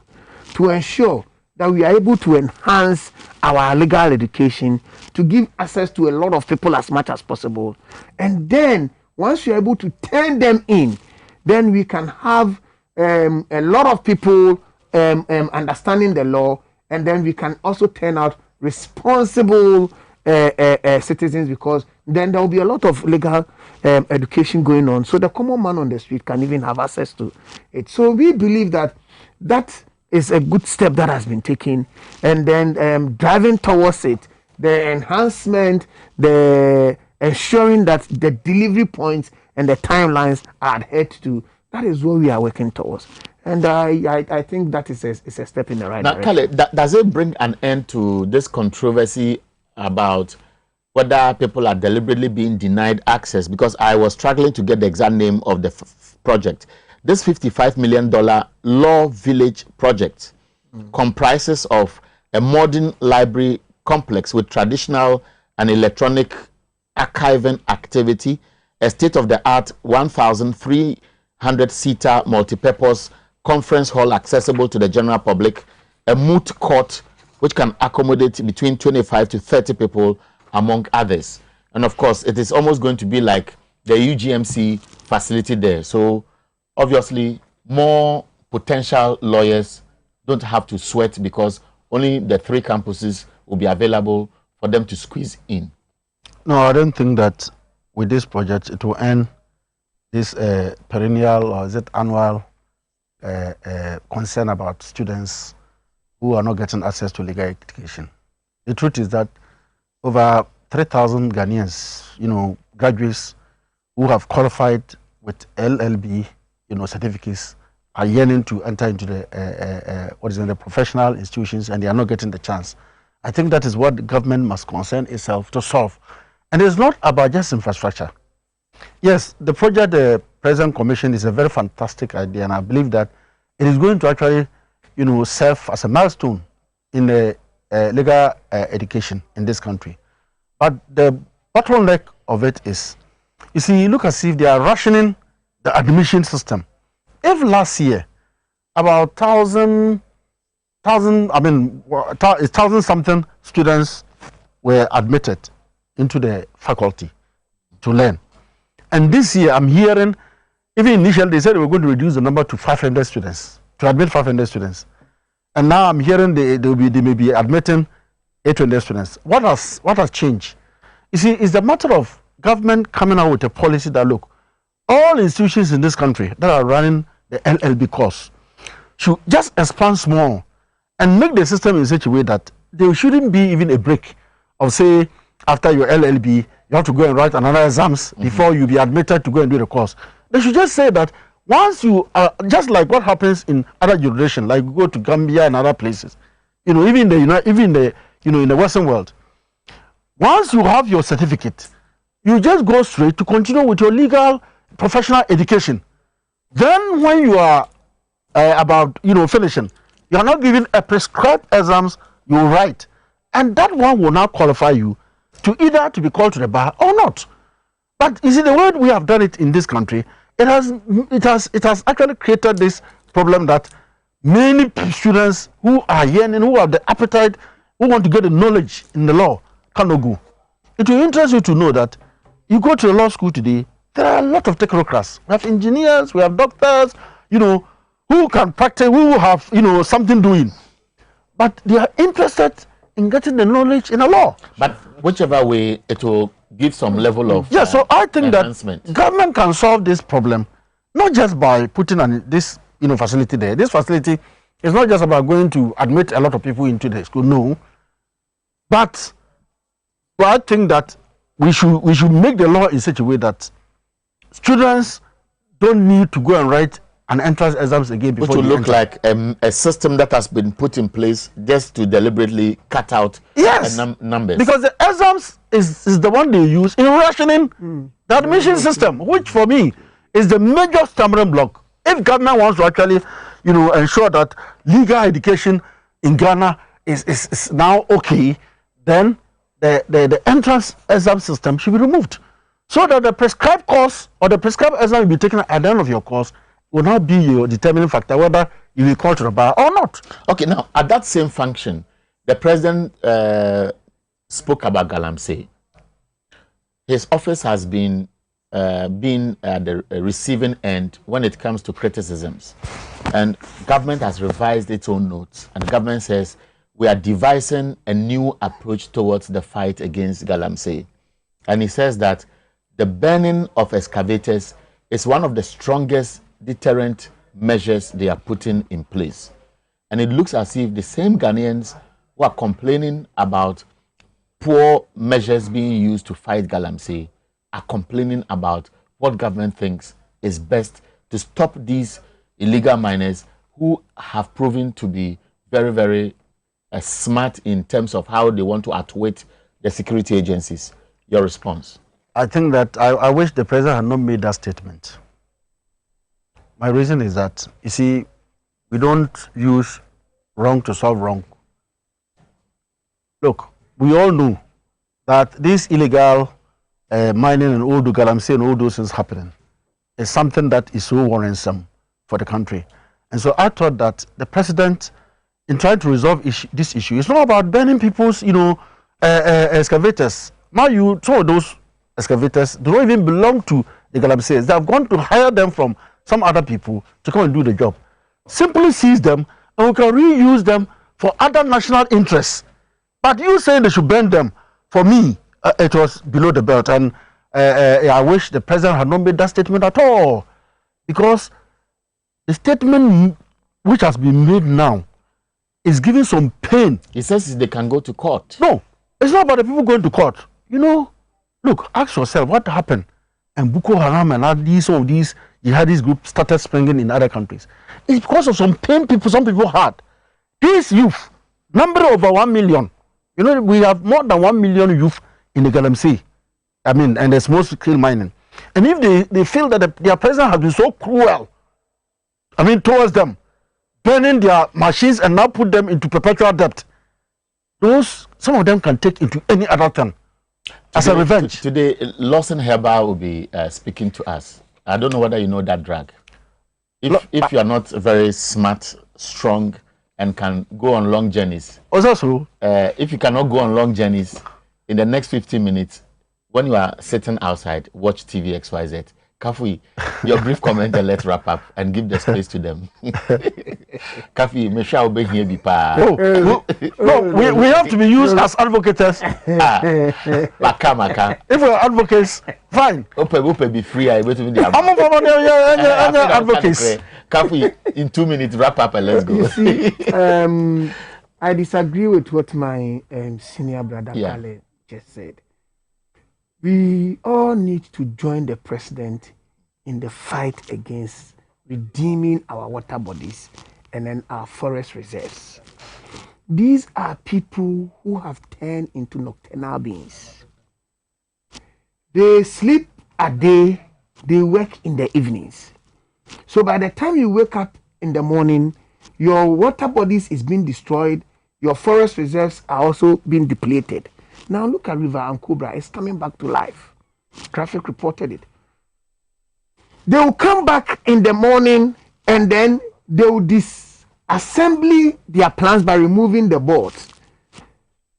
to ensure that we are able to enhance our legal education, to give access to a lot of people as much as possible. And then, once you're able to turn them in, then we can have a lot of people understanding the law, and then we can also turn out responsible citizens, because then there will be a lot of legal education going on. So the common man on the street can even have access to it. So we believe that is a good step that has been taken, and then driving towards it, the enhancement, the ensuring that the delivery points and the timelines are adhered to. That is what we are working towards. And I think that is a step in the right direction. Now, Kale, does it bring an end to this controversy about whether people are deliberately being denied access? Because I was struggling to get the exact name of the project. This $55 million Law Village project comprises of a modern library complex with traditional and electronic archiving activity, a state-of-the-art 1,300-seater multi-purpose conference hall accessible to the general public, a moot court which can accommodate between 25 to 30 people, among others. And of course, it is almost going to be like the UGMC facility there. So obviously, more potential lawyers don't have to sweat because only the 3 campuses will be available for them to squeeze in. No, I don't think that with this project it will end this perennial or is it annual concern about students who are not getting access to legal education. The truth is that over 3,000 Ghanaians, graduates who have qualified with LLB, certificates, are yearning to enter into the the professional institutions, and they are not getting the chance. I think that is what the government must concern itself to solve. And it's not about just infrastructure. Yes, the project the President commissioned is a very fantastic idea, and I believe that it is going to actually, serve as a milestone in the legal education in this country. But the bottleneck of it is, you see, look as if they are rationing the admission system. If last year about 1,000 something students were admitted into the faculty to learn, and this year I'm hearing, even initially they said they were going to reduce the number to 500 students, to admit 500 students, and now I'm hearing they may be admitting 800 students. What has changed? You see, it's the matter of government coming out with a policy that, look, all institutions in this country that are running the LLB course should just expand small and make the system in such a way that there shouldn't be even a break of, say, after your LLB, you have to go and write another exams before you be admitted to go and do the course. They should just say that once you are, just like what happens in other jurisdictions, like go to Gambia and other places, even in the Western world, once you have your certificate, you just go straight to continue with your legal professional education. Then when you are about finishing, you are not given a prescribed exams you write, and that one will now qualify you to either to be called to the bar or not. But you see, the way we have done it in this country, it has actually created this problem that many students who are yearning, who have the appetite, who want to get the knowledge in the law, cannot go. It will interest you to know that you go to a law school today, there are a lot of technocrats. We have engineers, we have doctors, who can practice, who have, something doing. But they are interested in getting the knowledge in the law. But whichever way, it will give some level of so I think that government can solve this problem, not just by putting this facility there. This facility is not just about going to admit a lot of people into the school, no. But I think that we should make the law in such a way that students don't need to go and write an entrance exams again before. Which will look like a system that has been put in place just to deliberately cut out numbers. Because the exams is the one they use in rationing the admission system, which for me is the major stumbling block. If government wants to actually, ensure that legal education in Ghana is now okay, then the entrance exam system should be removed, so that the prescribed course or the prescribed exam will be taken at the end of your course will not be your determining factor whether you will call to the bar or not. Okay, now at that same function, the president spoke about Galamsey. His office has been at the receiving end when it comes to criticisms, and government has revised its own notes, and the government says we are devising a new approach towards the fight against Galamsey. And he says that the banning of excavators is one of the strongest deterrent measures they are putting in place. And it looks as if the same Ghanaians who are complaining about poor measures being used to fight Galamsey are complaining about what government thinks is best to stop these illegal miners who have proven to be very, very smart in terms of how they want to outwit the security agencies. Your response? I think that I wish the president had not made that statement. My reason is that, you see, we don't use wrong to solve wrong. Look, we all know that this illegal mining and all the galamsey and all those things happening is something that is so worrisome for the country. And so I thought that the president, in trying to resolve this issue, it's not about burning people's, excavators. Now you saw those excavators, they don't even belong to the galamseys. They have gone to hire them from some other people to come and do the job. Simply seize them and we can reuse them for other national interests. But you saying they should burn them, for me, it was below the belt. And I wish the president had not made that statement at all. Because the statement which has been made now is giving some pain. He says they can go to court. No, it's not about the people going to court. You know, look, ask yourself what happened. And Boko Haram and all these jihadist groups started springing in other countries. It's because of some pain some people had. These youth, number over 1 million. You know, we have more than 1 million youth in the Galamsey. I mean, and there's most scale mining. And if they feel that their president has been so cruel, I mean, towards them, burning their machines and now put them into perpetual debt, some of them can take into any other thing as a revenge. Today, Lawson Herba will be speaking to us. I don't know whether you know that drag. If you are not very smart, strong, and can go on long journeys. Was that so? If you cannot go on long journeys, in the next 15 minutes, when you are sitting outside, watch TV XYZ. Kafui, your brief comment and let's wrap up and give the space to them. Kafui, me sure obey here be pa. No, we have to be used as advocates. Maka. If we're advocates, fine. Ope be free. I wait to be the advocates. Kafui, in 2 minutes, wrap up and let's go. You see, I disagree with what my senior brother Kale just said. We all need to join the president in the fight against redeeming our water bodies and then our forest reserves. These are people who have turned into nocturnal beings. They sleep at day, they work in the evenings. So by the time you wake up in the morning, your water bodies is being destroyed, your forest reserves are also being depleted. Now look at River Ankubra, it's coming back to life. Traffic reported it. They will come back in the morning and then they will disassemble their plants by removing the boards.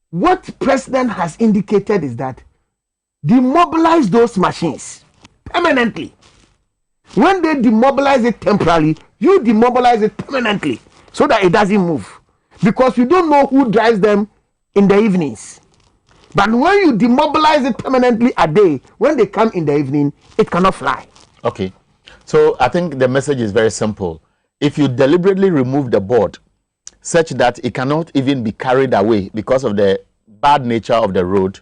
What president has indicated is that demobilize those machines permanently. When they demobilize it temporarily, you demobilize it permanently so that it doesn't move. Because you don't know who drives them in the evenings. But when you demobilize it permanently a day, when they come in the evening, it cannot fly. Okay. So I think the message is very simple. If you deliberately remove the board such that it cannot even be carried away because of the bad nature of the road,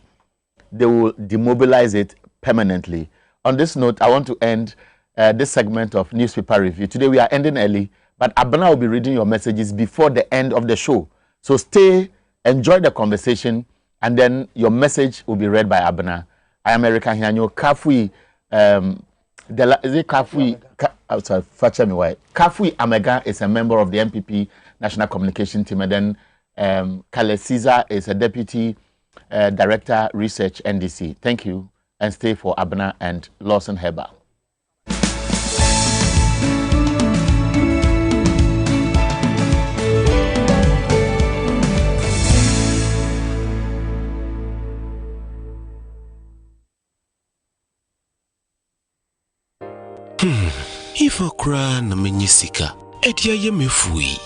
they will demobilize it permanently. On this note, I want to end this segment of newspaper review. Today we are ending early, but Abena will be reading your messages before the end of the show. So stay, enjoy the conversation, and then your message will be read by Abena. I am Erica Hianyo. Kafui, is it Kafui? Sorry, Facha me why. Kafui Amega is a member of the MPP National Communication Team, and then Kale Caesar is a Deputy Director Research NDC. Thank you, and stay for Abena and Lawson Herba. If I cry na menyisika, etia ye mefui.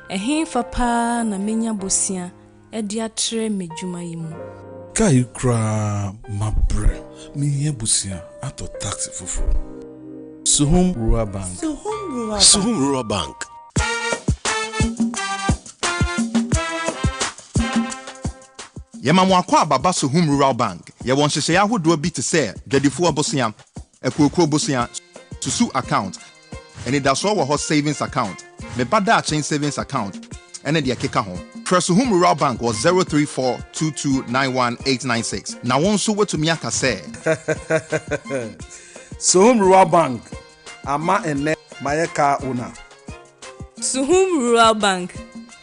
Ehin fa na menya bosia, edia tre medwuma yimu. Kai kra mabre, miye bosia ato taxi fufu. Suhum Rural Bank. Suhum Rural Bank. Yemamu akwa baba Sohum Rural Bank. Ye won hyehyɛ ahodoɔ bi te sɛ dwadifo abosia, ekokro bosia, susu account, and it does all savings account. Me bada chain savings account, and then the keka home. Sohum Rural Bank was 034229186. Now one so what to me aka say. Sohum Rural Bank, ama ene mayeka una. Sohum Rural Bank,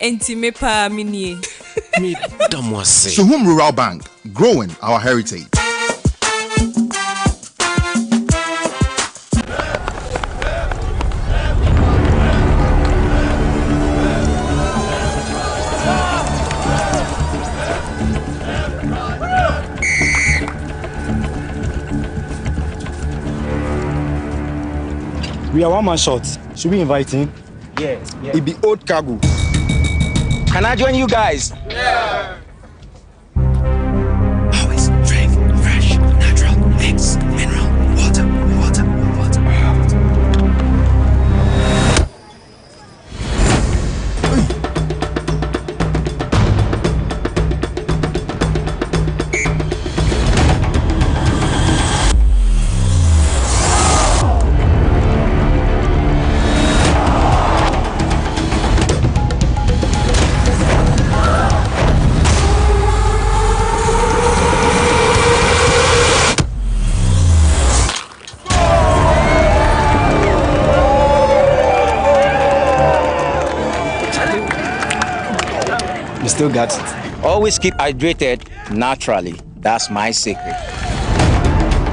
enti me pa minie. Sohum Rural Bank, growing our heritage. We are one man short. Should we invite him? Yeah. It be old cargo. Can I join you guys? Yeah. Always drink fresh, natural, mix, mineral, water. Still got it. Always keep hydrated naturally. That's my secret.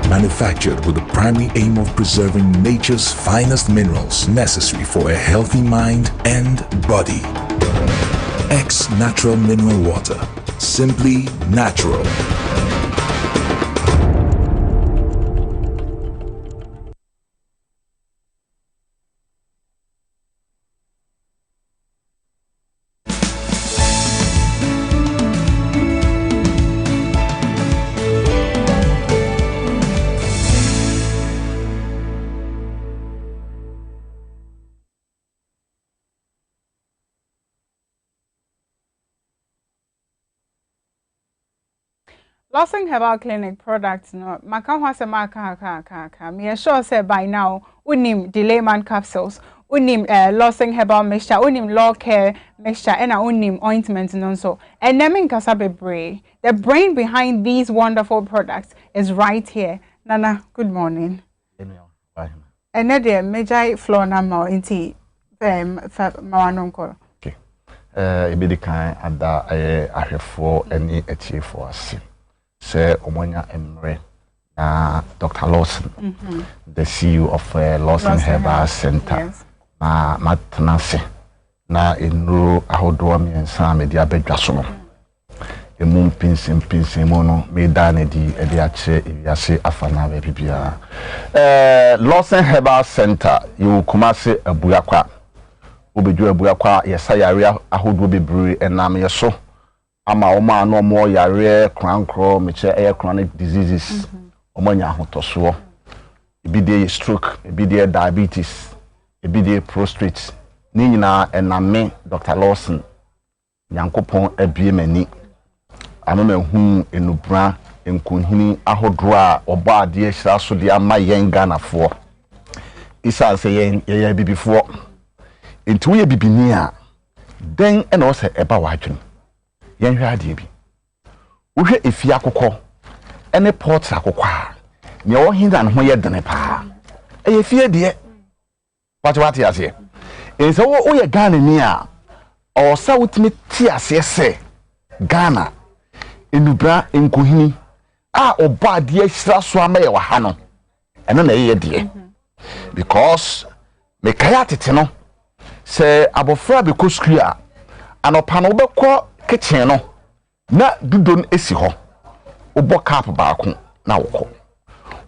Manufactured with the primary aim of preserving nature's finest minerals necessary for a healthy mind and body. X Natural Mineral Water. Simply natural. Lawson Herbal Clinic products no maka ho asema ka me sure say by now unim Delayman capsules unim Lawson Herbal mixture unim Law Care mixture and unim ointment no so and name nkasa bebre. The brain behind these wonderful products is right here. Nana, good morning. And the major floor number inti mawanonko. Okay. Ibidi kan ada ahwefo ani atiefo ase. Say Omonya Emre, Dr. Lawson, the CEO of Lawson Herbal Center. Yes. Matanase na enro ahodoa miensa media bedwaso. Emu pinsin mono me danedi e de ache ewiase afana be bibia. Lawson Herbal Center you Kumasi Abuyakwa. Obeju Abuyakwa yesa yare ahodoa bebre enam yeso. Ama oma no more yare crankro meche air chronic diseases omanya hotoso ebide stroke ebide diabetes ebide prostate ni nyina ename Dr. Lawson Nyankopon abie mani amama hu enubra enkunhini ahodo a oba ade ahira so de ama yen Ganafo isa se yen bibifo entu ye bibini a den ena o se eba wadwen yen hwa ade bi wo hwe efi akokɔ ene port akokɔ a ne wo hinda ne ho ye dene pa eye fie de wate ase enso wo ye Ghana ni a o sa wutimi ti ase se Ghana enubra enkohini a oba de ahira so ama ye wa ha no eno na ye de because me kaya tete no se abofra be ko school a anopa no be ko kitchen no na dudon esi ho obo cap baako na woko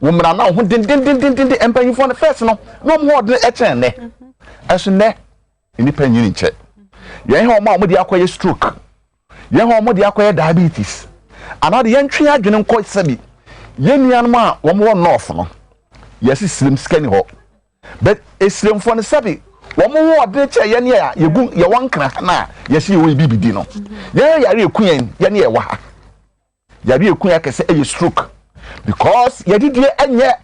wo mra na ho den empanyifo no first no no mo de echen ne eso ne nipa nyini nche yen ho ma mo de akoye stroke yen ho mo de akoye diabetes anade yen twe adwene nko sabi yen nuan ma wo mo north no yesi slim scan ho but eslim fo no sabi wo mo wo de che yen ya yegu ye wankra na yesi ye bibidi no yen yare ekuyen yen ye wa ha yari ekun ya kese e stroke because yadidie enye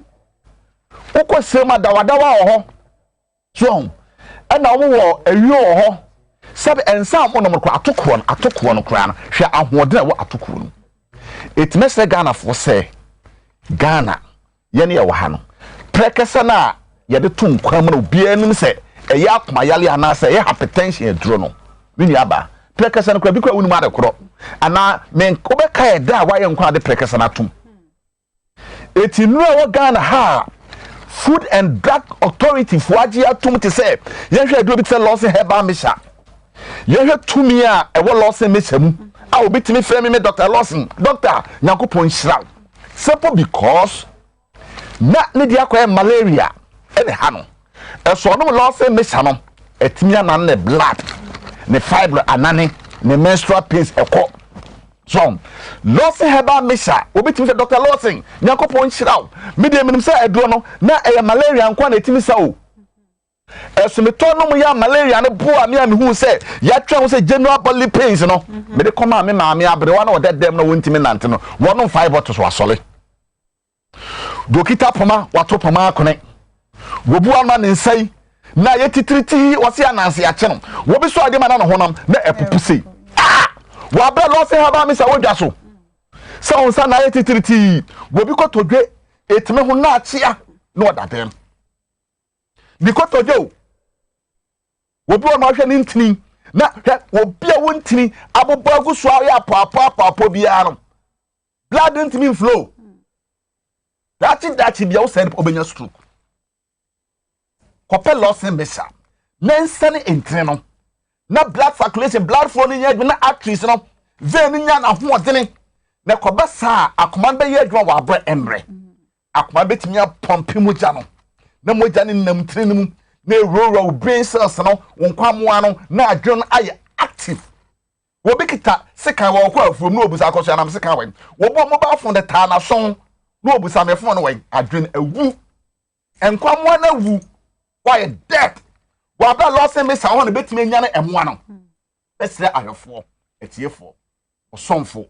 ukosema dawadawa ho so na wo ewie ho sabe ensa mo no mko atokuo no kra no hwe ahoden wo atokuo no etmese Ghana fo se Ghana yene ye wo ha no prekesa na yede to nkwam na obi anim se eye akoma yale ana se ye hypertension eduro no mini aba prekesa no kra bi kwa wonu ma de kro ana men ko be ka eda wa ye nkwa de prekesa na tum etinu wo Ghana ha Food and Drug Authority for Ajia tum te say yehwe do bi te Lawson Herbal Misha yehwe tumi a e wo Lawson Misha mu a obitimi frame me Dr. Lawson doctor Yakopon Shira simple because na ne dia kwa malaria ene ha no e so no Lawson Misha no etimi anan ne blood ne fiber anane ne menstrual pains ekọ so Lawson Herbal Misha obitimi say Dr. Lawson Yakopon Shira me de menim say edo no na e malaria nkwa na etimi sa o esumeto no mu ya malaria ne bo a me hu say ya twa say general body pains no me de koma me maame abrewa na odedem na wontimi nante no wono 5 bottles wasole dokita poma wato poma akone wobu ama ne nsai na ye titiriti wose ananse ache no wo bi so ade ma na no honam na epupu sei wa be Lawson Herbal Misha wodwa so sa onsa na ye titiriti wo bi ko todwe etime ho na achia no odadem bikoto jo wobi o ma hwe ni ntini na wobi a wontini abobo aguso ya papo bia no blood ntimi flow dachi bia wo say obenya stroke kopel Lawson Misha na nsane entene no na blood circulation blood flow ni nya na arteries no vein nya na ho odene na kobasa akoma be ye adwa wa abra emre akoma betimi apompe mu ja no na moja ni nam trenimu na ewuro brain cells no wonkwamoa no na adwon aye active wo bikita sekan wo kwa afuom na obusa akoso anam sekan wen wo bo mobile phone de ta na son na obusa me phone wen adwon awu enkwamoa na wu why dead wo ba Lawson Misha ho na betime anya na emoa no esre ahwefo etiefo osomfo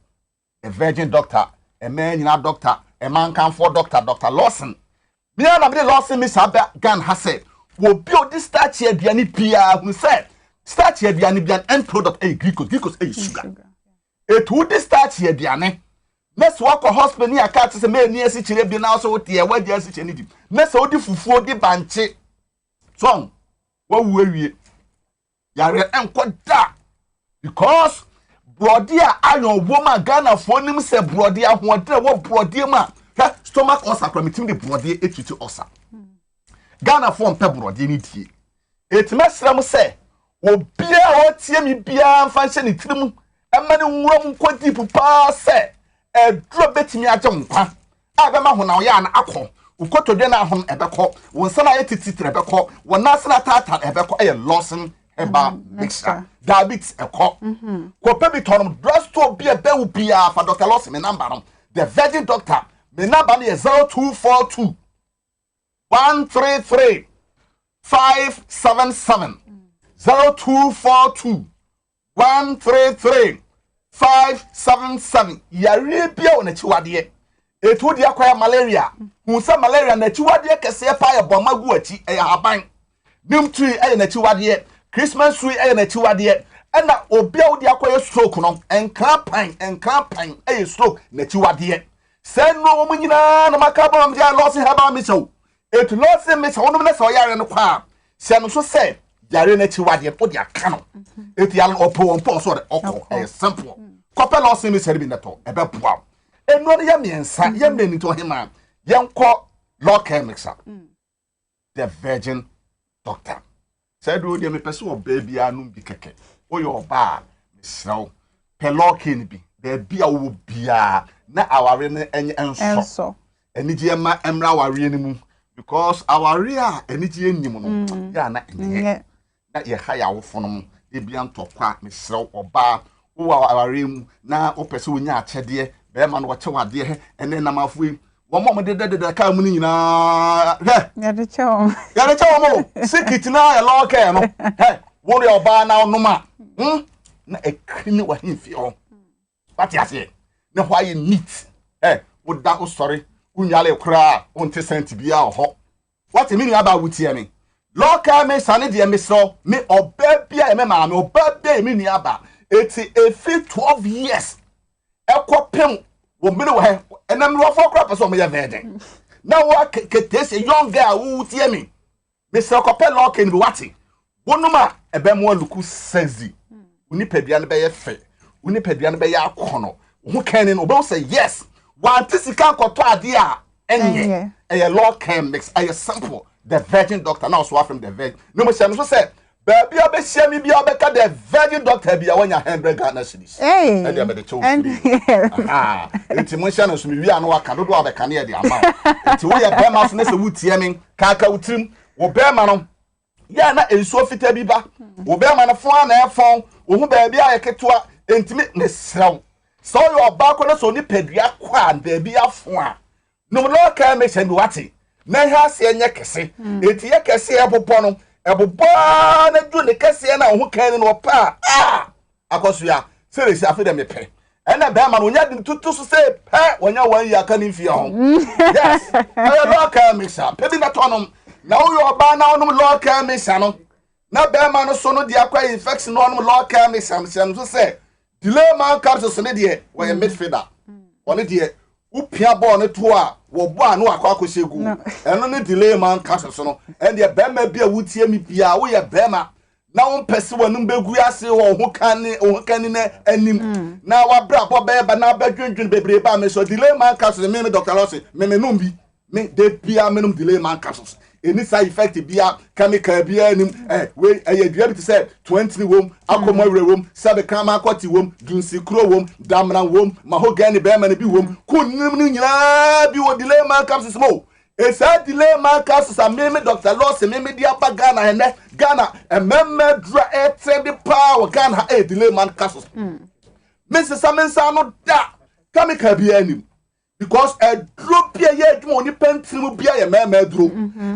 a virgin doctor a man nyina doctor a man kan for Dr. Lawson me na be Lawson Misha Gan ha said wo build this starch aduane pia who said starch aduane bian end product glucose sugar it would starch aduane next work hospital ni aka te se me ni asi kire bi na so wo te e wadi asi kire ni di next wo di fufuo di banche so wo wu awie yare enko da because brody a ayon woman Ghana for nim se brody a ho de wo brody ma stomach ulcer kwamitim de brody etutu ulcer Ghana for mpe brody ni tie etmesrem se obia o tie mi bia mfa hye ni tirimu emane nwuram kwadi pupa se edro betimi agye nkwa abema ho na ya na akọ ukotodwe na ho ebekọ wonsa na yetititre ebekọ wona sna tata ebekọ eye Lawson Herbal Misha diabetes ekọ ko pebi tonom drugstore bia bewu bia fa Dr. Lawson me number no the virgin doctor me number is 0242 133 577 0242 133 577 yare bia ona chiwade etu dia kwa malaria hunsa malaria na chiwade kese pa ya bomagu achi e haban nimtri e na chiwade Christmas tree e na chiwade na obia wo dia kwa stroke no enkrapan e stroke na chiwade seno wo nyina na makaba am dia Lawson Herbal Misha etu Lawson Misha wono na so yare no kwa se no so se yare na chiwade o dia ka no etu yale opo so de okọ e simple kopel Lawson Misha bi neto e be boa enu no ya miensa ya meni to hima yenko Lawson Misha the virgin doctor said do de me pese o baby anu bi keke o yo ba misraw pelokin bi de bia wo bia na aware ne enso enije ma emra aware ne mu because aware a enije enim no ya na enye na ye ha ya wofo no e bia ntokwa misraw oba wo aware mu na o pese onya achede be ma no wo chewade he ene na mafu womo de ka mu ni nyina he yade chewo mo sikiti na ya loke no he wo re oba na onuma na ekrini wa himfi o pati ase na why neat would that sorry unyale kra unte sent bia ho what mean about wutie me local me sane de me so me obabia me ma me obabia me ni aba eti efi 12 years ekopem wo me no he enam no for crop so me ya veden na wa ketese young girl wutie me se kopel local ni wati wonuma ebemo luku sexy uni pedua ne be ye fe uni pedua ne be ya akono who can in obo say yes one tisika koto ade a enye a law can mix a sample the virgin doctor now so from the virgin no mo say baby obehia mi bia obeka the virgin doctor bia wanya 100 Ghana cedis and they be the two enti mo hia no so mi wi anu aka dodo obeka na e de ama enti wo ye bema so na se wutie min kaka wutrim wo bema no ya na ensuo fita bi ba wo bema no fo na e fon wo hu baby a yeketoa enti me sraw so your back on so ni pedua kwa baby afo a no lo ka me se bi wati na ha se enye kese enti ye kese e popo no ebobo na du ne kese na ho kan no pa akoso ya sere si afi de me pe ena be ma no nya din tutu so se pe wonya wan ya kan fi ho yes I lo ka me sa pe bi na to no na wo your ba na no lo ka me sa no na be ma no so no dia kwa infection no lo ka me sa so se delay man capsules ne de we midfielder one de upia ball ne to a wo bo anu akwakoshegu eno ne delay man capsules no and de be ma bia wutie mi bia wo ye be ma na won pese wanum begu ase wo ho kan ne anim na wa bra bo be ba na ba dwendwen bebre ba me so delay man capsules me Dr. Lossi me num bi me de bia me num delay man capsules any side effect bia chemical bia anim we ayadua bi to say 20 wom akomawre wom sabe kama akwati wom dunsi kro wom damra wom mahogany be ma ne bi wom kunnim ni nyina bi wo delay man capsules mo esa delay man capsules a me Dr. Lossi me dia ba Ghana ene Ghana ememme dra trade power Ghana delay man capsules Mrs. Samensa no da chemical bia anim because a drop here ye adwuma oni pentrimu bia ye mema dro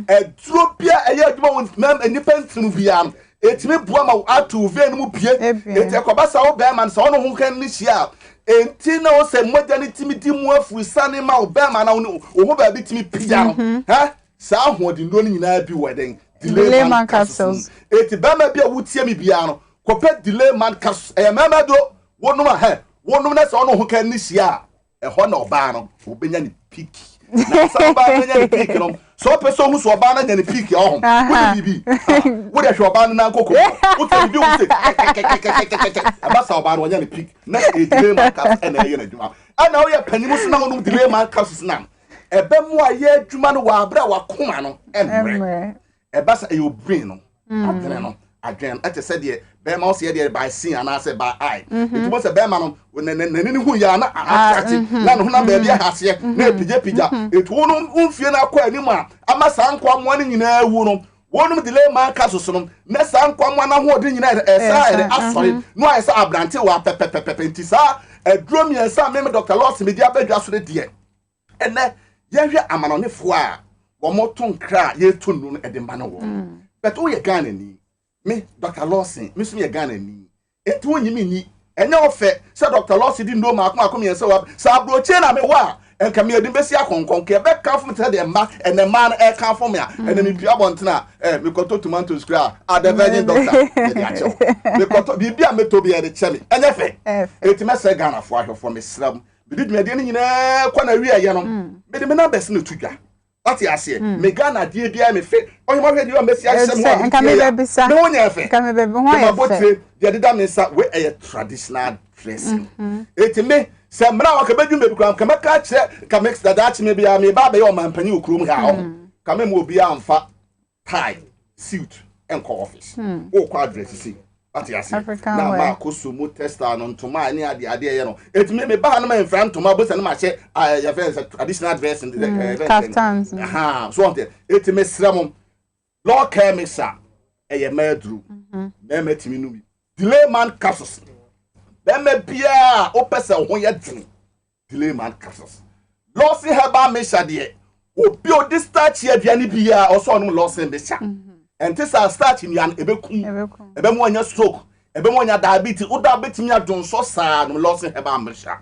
a drop here ye adwuma oni mem ani pentrimu bia etimi boa ma atu ve no bie eti akobasa wo be man so no ho kan ni hia enti na wo se modern timi di mu afu sane ma wo be man na wo ho ba bi timi pia no ha sa ho di no nyina bi weden delay man capsules eti ba ma bia wutie mi bia no kopet delay man capsules e mema do wonu ma he wonu na so no ho kan ni hia ho na oba no obenya ni peak na so oba benya ni peak no so person hu so oba na nya ni peak ya ho wo bibi wo de hwe oba na nkoko wo te bi wo te aba so oba no nya ni peak na e delay man caps na ye na djuma ana wo ye panimu so na wo delay man caps na ebe mu aye djuma no wa abra wa koma no emre eba sa e brain no adwene no adwen ate se de be ma o se de by sin ana se by eye it was a be ma no nani hu ya na atati na no na ba bia hase na pija it wo no mfie na akwa ani ma ama sankwa mo ani nyina wu no wonum delay man kaso no na sankwa mo na ho de nyina esa ere asori no esa abrante wa pepepepe ntisa adrom yensa me Dr. Lossi me dia badwa so de ene yehwe amanonefo a wo moto nkra ye to nu e de ma no wo but wo ye Ghana ni me Dr. Lossi me so me Ghana ni etu onyimi ni enye ofe se Dr. Lossi di ndo ma akoma yensa wa sa broche na me wa enka me edi besi akonkon ke be ka fom te de ma ene ma e ka fom ya ene me pia bontena me koto tomatoes kra a the virgin doctor de acho me koto bibia meto e de cheme enye fe eti me se Ghana fo ahwefo me sram bi di me de ni nyina kwa na wi aye no me de me na bes na tudwa ati ase me Ghana die bia me fe onye mo hwe di o mesi ase mo enka me be bisa me wonya fe enka me be ho ya fe de de da me sa we a traditional dressing eti me se mra wa ka badwum be kram ka maka kire ka mix da dachi me bia me ba be o mampani okrum ha o ka me mo bia amfa tie suit enko office o kwa dress si ati ase na ma koso mo tester no ntoma ani ade ye no eti me ba na ma enfra ntoma bo se na ma che ya fence traditional dress in the caftans so on eti me sram law chemisa eye madru me metimi no bi delay man capsules Beme bia opese ho ye dwen delay man capsules Lossi heba me shade obi o di starch ye aduane bia oso onum Lossi be sha enti sa starch ni an ebekum ebe mu anya stroke ebe mu anya diabetes o diabetes mi adon so sa no Lossi heba me sha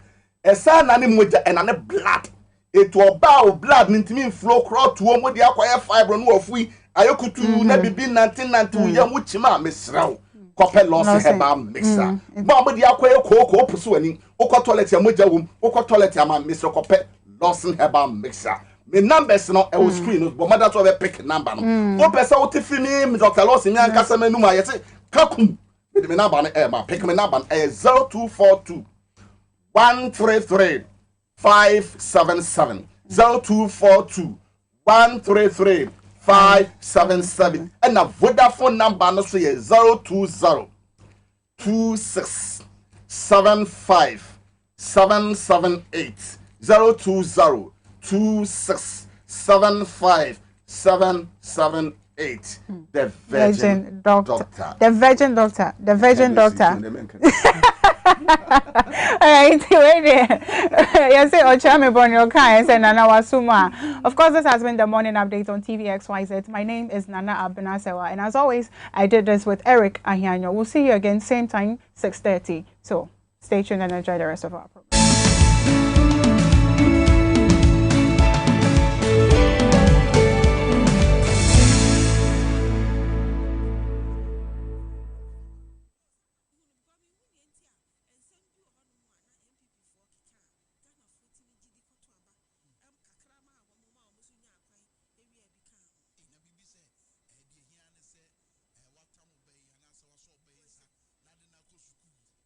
esa na ne moja ena ne blood etu oba o blood ntimi flow cross to omo de akwaya fiber no ofui ayokutu na bibi 1990 ya mu chima mesraw kope loss heba mixer ba mo de akwaya koko opuso ani okọ toilet ya moja wom okọ toilet ya ma mesraw kope loss heba mixer me numbers no e wo screen no but mother to be pick number no o pesa o tifi mi Dr. Loss mi ankasa manu ma yete kakum me number no e ma pick me number 0242 133 577 0242 133 577 and a Vodafone number no so 020 26 75 778 020 2675 778 the Virgin Doctor. The Virgin Doctor. The Virgin Doctor. Alright, yes, Ochame Bonyoka and Nana Wasuma. Of course, this has been the morning update on TVXYZ. My name is Nana Abenasewa, and as always, I did this with Eric Ahianyo. We'll see you again, same time, 6:30. So stay tuned and enjoy the rest of our program.